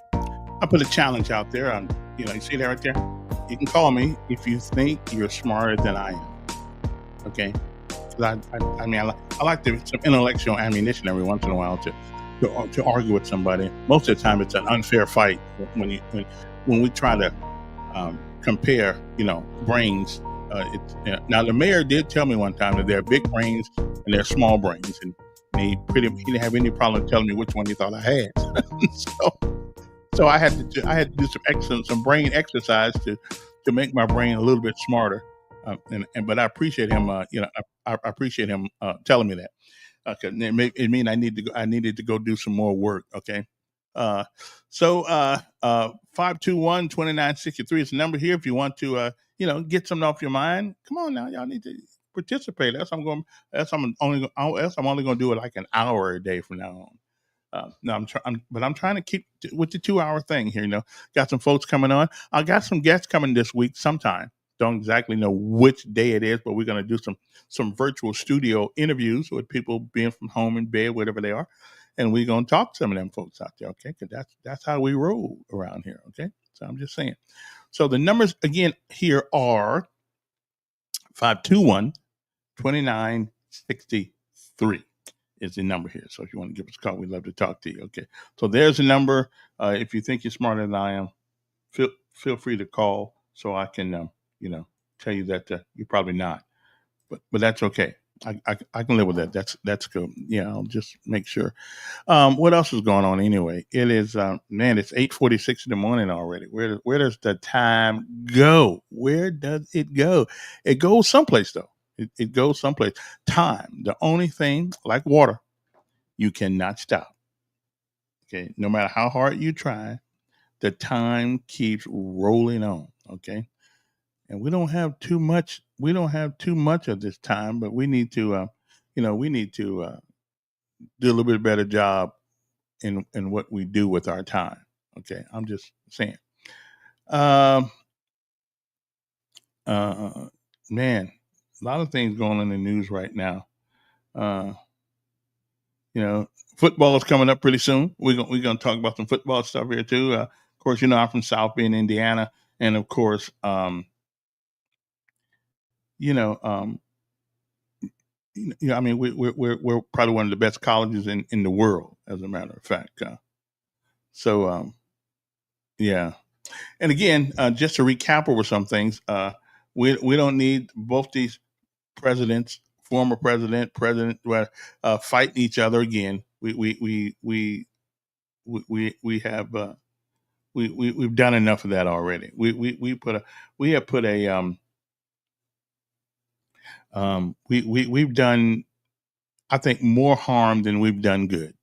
I put a challenge out there. You see that right there? You can call me if you think you're smarter than I am. Okay. 'Cause I like some intellectual ammunition every once in a while to argue with somebody. Most of the time, it's an unfair fight when we try to compare, brains. Now the mayor did tell me one time that there are big brains and there are small brains, and he didn't have any problem telling me which one he thought I had. So I had to do some brain exercise to make my brain a little bit smarter. But I appreciate him. I appreciate him telling me that. Okay, it mean I needed to go do some more work. Okay. 521-2963 is the number here if you want to get something off your mind. Come on now, y'all need to participate. I'm only going to do it like an hour a day from now on. No, I'm trying to keep with the 2-hour thing here. Got some folks coming on. I got some guests coming this week sometime. Don't exactly know which day it is, but we're going to do some virtual studio interviews with people being from home in bed, whatever they are, and we're going to talk to some of them folks out there. Okay, because that's how we roll around here. Okay, so I'm just saying. So the numbers again here are 521-2963. Is the number here. So if you want to give us a call, we'd love to talk to you. Okay. So there's the number. If you think you're smarter than I am, feel free to call so I can, tell you that you're probably not. But that's okay. I can live with that. That's good. Yeah, I'll just make sure. What else is going on anyway? It is, it's 8:46 in the morning already. Where does the time go? Where does it go? It goes someplace though. It goes someplace. Time, the only thing, like water, you cannot stop. Okay, no matter how hard you try, the time keeps rolling on. Okay, and we don't have too much. We don't have too much of this time, but we need to, do a little bit better job in what we do with our time. Okay, I'm just saying. Man. A lot of things going on in the news right now. Football is coming up pretty soon. We're gonna talk about some football stuff here too. Of course, I'm from South Bend, Indiana, and of course, I mean, we're probably one of the best colleges in the world, as a matter of fact. Yeah. And again, just to recap over some things, we don't need both these presidents, former president, fighting each other again. We've done enough of that already. We've done, I think, more harm than we've done good,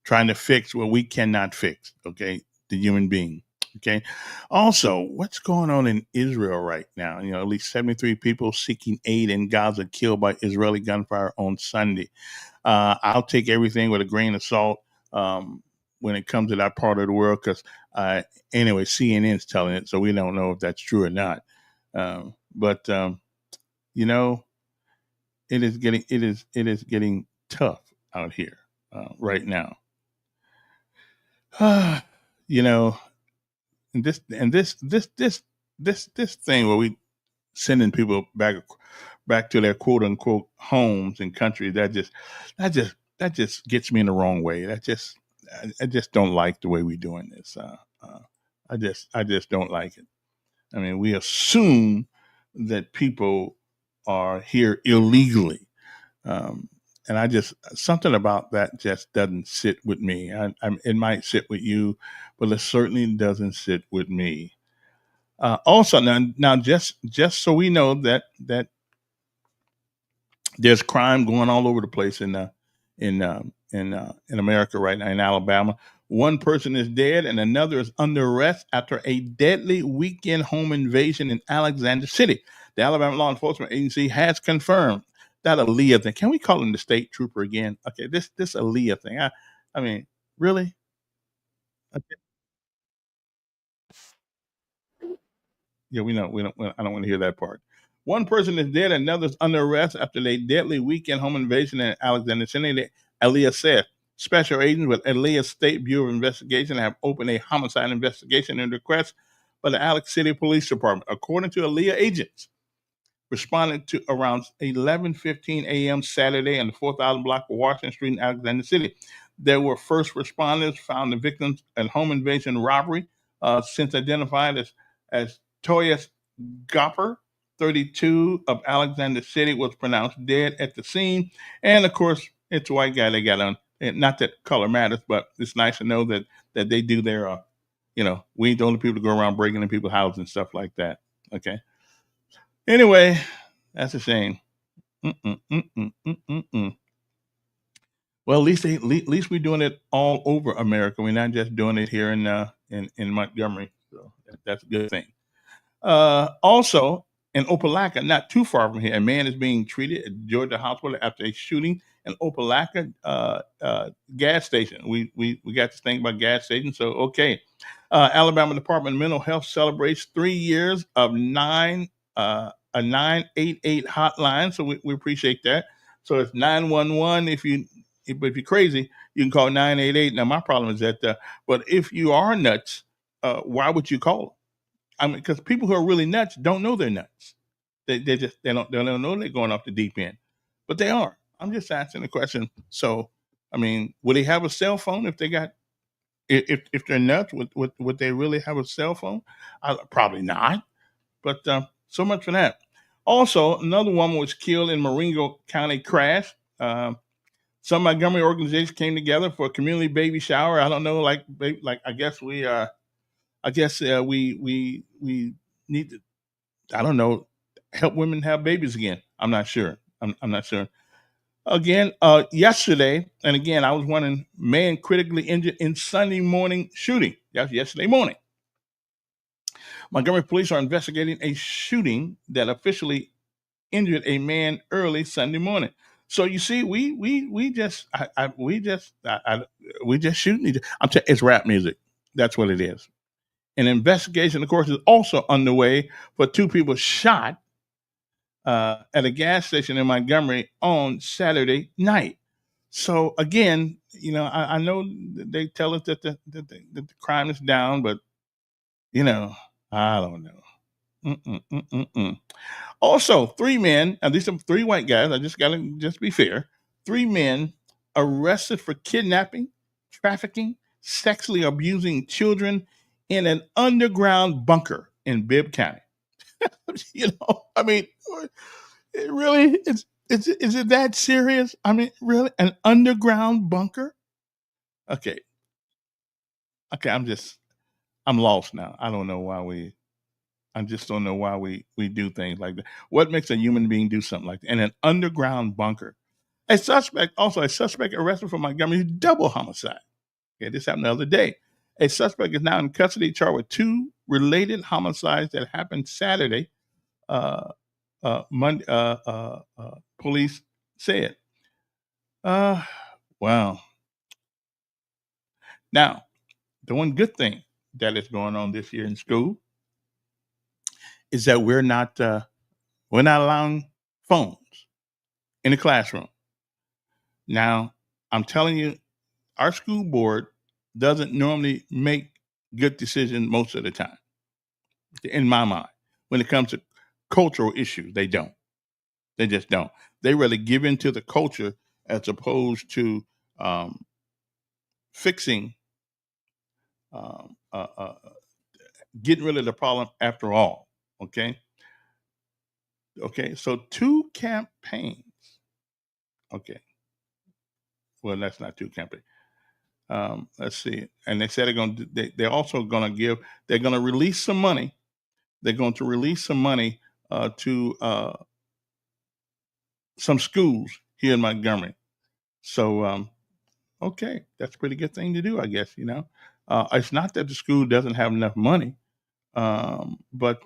trying to fix what we cannot fix. Okay, the human being. Okay. Also, what's going on in Israel right now? At least 73 people seeking aid in Gaza killed by Israeli gunfire on Sunday. I'll take everything with a grain of salt when it comes to that part of the world, because anyway, CNN's telling it, so we don't know if that's true or not. But it is getting tough out here right now. And this thing where we sending people back to their quote unquote homes and countries, that just gets me in the wrong way. I just don't like the way we're doing this. I just don't like it. I mean, we assume that people are here illegally. And something about that just doesn't sit with me. It might sit with you, but it certainly doesn't sit with me. Also, now, just so we know that there's crime going all over the place in America right now, in Alabama. One person is dead and another is under arrest after a deadly weekend home invasion in Alexander City. The Alabama Law Enforcement Agency has confirmed that Aaliyah thing. Can we call him the state trooper again? Okay, this Aaliyah thing. I mean, really? Okay. Yeah, we don't. I don't want to hear that part. One person is dead, and another's under arrest after a deadly weekend home invasion in Alexander City. Aaliyah said special agents with Aaliyah State Bureau of Investigation have opened a homicide investigation and request by the Alex City Police Department. According to Aaliyah agents, responded to around 11:15 a.m. Saturday on the 4,000 block of Washington Street in Alexander City. There were first responders found the victims in home invasion robbery, since identified as Toya Gopper, 32, of Alexander City, was pronounced dead at the scene. And of course, it's a white guy they got on. And not that color matters, but it's nice to know that they do their we ain't the only people to go around breaking in people's houses and stuff like that. Okay. Anyway, that's a shame. Well, at least we're doing it all over America. We're not just doing it here in Montgomery. So that's a good thing. Also, in Opelika, not too far from here, a man is being treated at Georgia Hospital after a shooting in Opelika gas station. We got this thing about gas stations. So, okay. Alabama Department of Mental Health celebrates 3 years of a 988 hotline. So we appreciate that. So it's 911. If you're crazy, you can call 988. Now, my problem is that, but if you are nuts, why would you call them? I mean, because people who are really nuts don't know they're nuts. They don't know they're going off the deep end, but they are. I'm just asking the question. So, I mean, would they have a cell phone if they're nuts? Would they really have a cell phone? Probably not. But so much for that. Also, another woman was killed in Marengo County crash. Some Montgomery organizations came together for a community baby shower. I don't know, I guess we need to, I don't know, help women have babies again. I'm not sure. I'm not sure. Again, yesterday, and again, I was wondering, man critically injured in Sunday morning shooting. That's yesterday morning. Montgomery police are investigating a shooting that officially injured a man early Sunday morning. So you see, we just shooting. It's rap music. That's what it is. An investigation, of course, is also underway for 2 people shot at a gas station in Montgomery on Saturday night. So again, I know they tell us that the crime is down, but I don't know. Also, 3 men, and these are 3 white guys. I just gotta be fair. 3 men arrested for kidnapping, trafficking, sexually abusing children in an underground bunker in Bibb County. I mean, really, is it that serious? I mean, really, an underground bunker? Okay, I'm lost now. I don't know why I just don't know why we do things like that. What makes a human being do something like that? In an underground bunker. A suspect arrested for Montgomery's double homicide. Okay, this happened the other day. A suspect is now in custody charged with 2 related homicides that happened Saturday. Police said. Wow. Now, the one good thing that is going on this year in school is that we're not allowing phones in the classroom. Now, I'm telling you, our school board doesn't normally make good decisions most of the time. In my mind, when it comes to cultural issues, they don't. They just don't. They really give in to the culture as opposed to fixing, getting rid of the problem after all. Okay. So 2 campaigns. Okay. Well, that's not 2 campaigns. Let's see. And they said they're also going to release some money. They're going to release some money to some schools here in Montgomery. So, okay, that's a pretty good thing to do, I guess. It's not that the school doesn't have enough money, but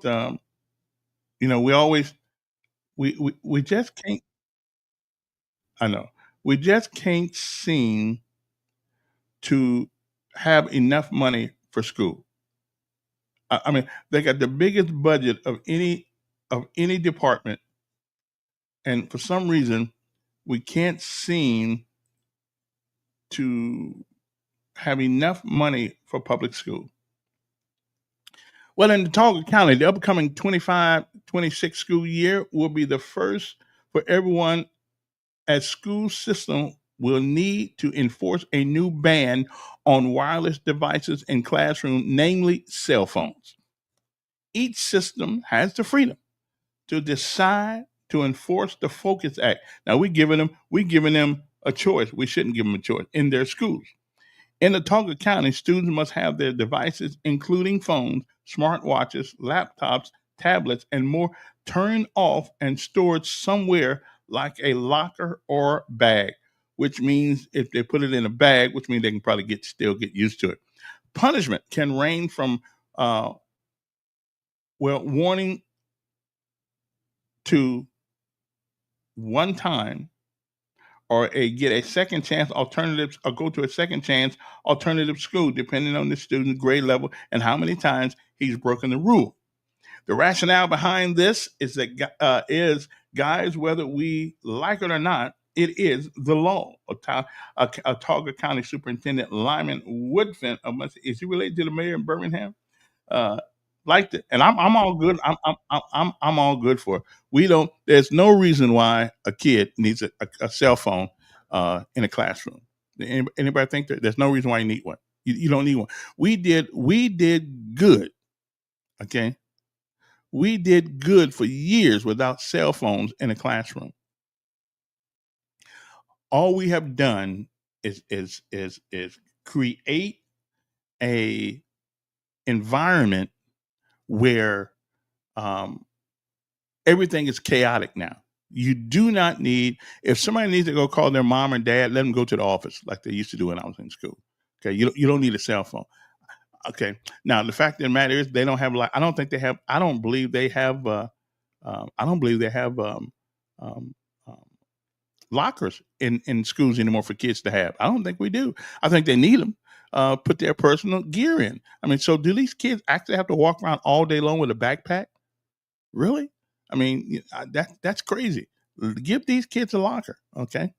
we just can't. I know we just can't seem to have enough money for school. I mean, they got the biggest budget of any department, and for some reason, we can't seem to have enough money for public school. Well, in Talca County, the upcoming 25-26 school year will be the first for everyone, as school system will need to enforce a new ban on wireless devices in classroom, namely cell phones. Each system has the freedom to decide to enforce the Focus Act. Now we're giving them a choice. We shouldn't give them a choice in their schools. In Autauga County, students must have their devices, including phones, smartwatches, laptops, tablets, and more, turned off and stored somewhere like a locker or bag, which means if they put it in a bag, which means they can probably still get used to it. Punishment can range from warning to one time, or get a second chance alternatives, or go to a second chance alternative school, depending on the student's grade level and how many times he's broken the rule. The rationale behind this is that guys, whether we like it or not, it is the law. Autauga County Superintendent Lyman Woodfin, is he related to the mayor in Birmingham? Liked it, and I'm all good. I'm all good for it. There's no reason why a kid needs a cell phone in a classroom. Anybody think that there's no reason why you need one? You don't need one. We did good. Okay, we did good for years without cell phones in a classroom. All we have done is create a environment where everything is chaotic now. You do not need, if somebody needs to go call their mom or dad, let them go to the office like they used to do when I was in school. Okay, you don't need a cell phone. Okay, now the fact of the matter is they don't have, I don't believe they have lockers in schools anymore for kids to have. I don't think we do. I think they need them. Put their personal gear in. I mean, so do these kids actually have to walk around all day long with a backpack? Really? I mean, that's crazy. Give these kids a locker, okay?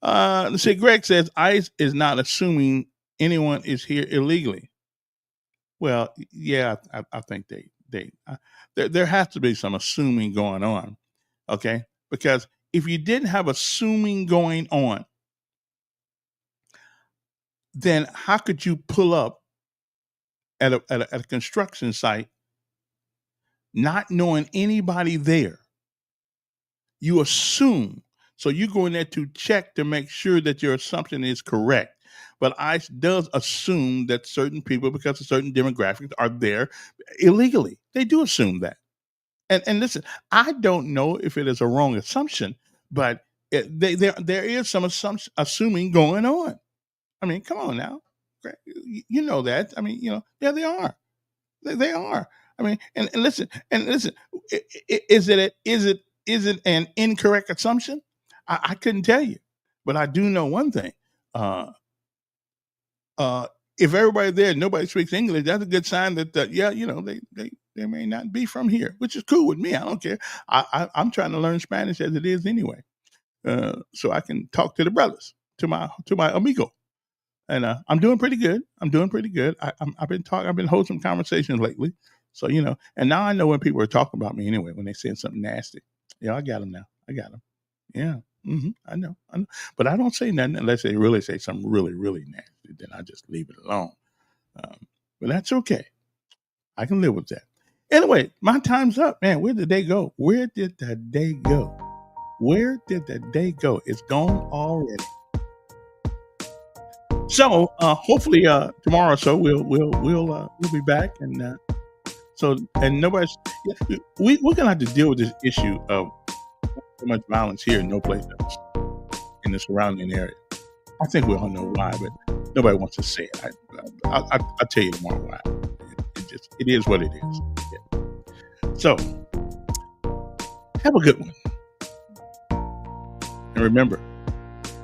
Let's see, Greg says, ICE is not assuming anyone is here illegally. Well, yeah, I think there has to be some assuming going on, okay? Because if you didn't have assuming going on, then how could you pull up at a construction site not knowing anybody there? You assume. So you go in there to check to make sure that your assumption is correct. But ICE does assume that certain people, because of certain demographics, are there illegally. They do assume that. And listen, I don't know if it is a wrong assumption, but there is some assuming going on. I mean, come on now. You know that. I mean, yeah, they are. They are. I mean, and listen, is it an incorrect assumption? I couldn't tell you, but I do know one thing. If everybody there, nobody speaks English, that's a good sign that they may not be from here, which is cool with me. I don't care. I'm trying to learn Spanish as it is anyway, so I can talk to the brothers, to my amigo. And I'm doing pretty good. I've been holding some conversations lately. So, and now I know when people are talking about me anyway, when they say something nasty. Yeah, I got them now. I got them. Yeah. I know. But I don't say nothing unless they really say something really, really nasty. Then I just leave it alone. But that's okay. I can live with that. Anyway, my time's up, man. Where did they go? Where did the day go? Where did the day go? It's gone already. So hopefully tomorrow or so we'll be back, and we're gonna have to deal with this issue of so much violence here and no place else in the surrounding area. I think we all know why, but nobody wants to say it. I'll tell you tomorrow why. It is what it is. Yeah. So have a good one, and remember,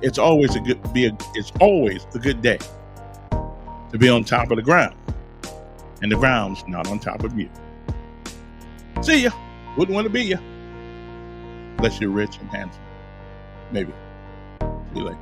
it's always a good day to be on top of the ground, and the ground's not on top of you. See ya. Wouldn't want to be ya, unless you're rich and handsome. Maybe. See you later.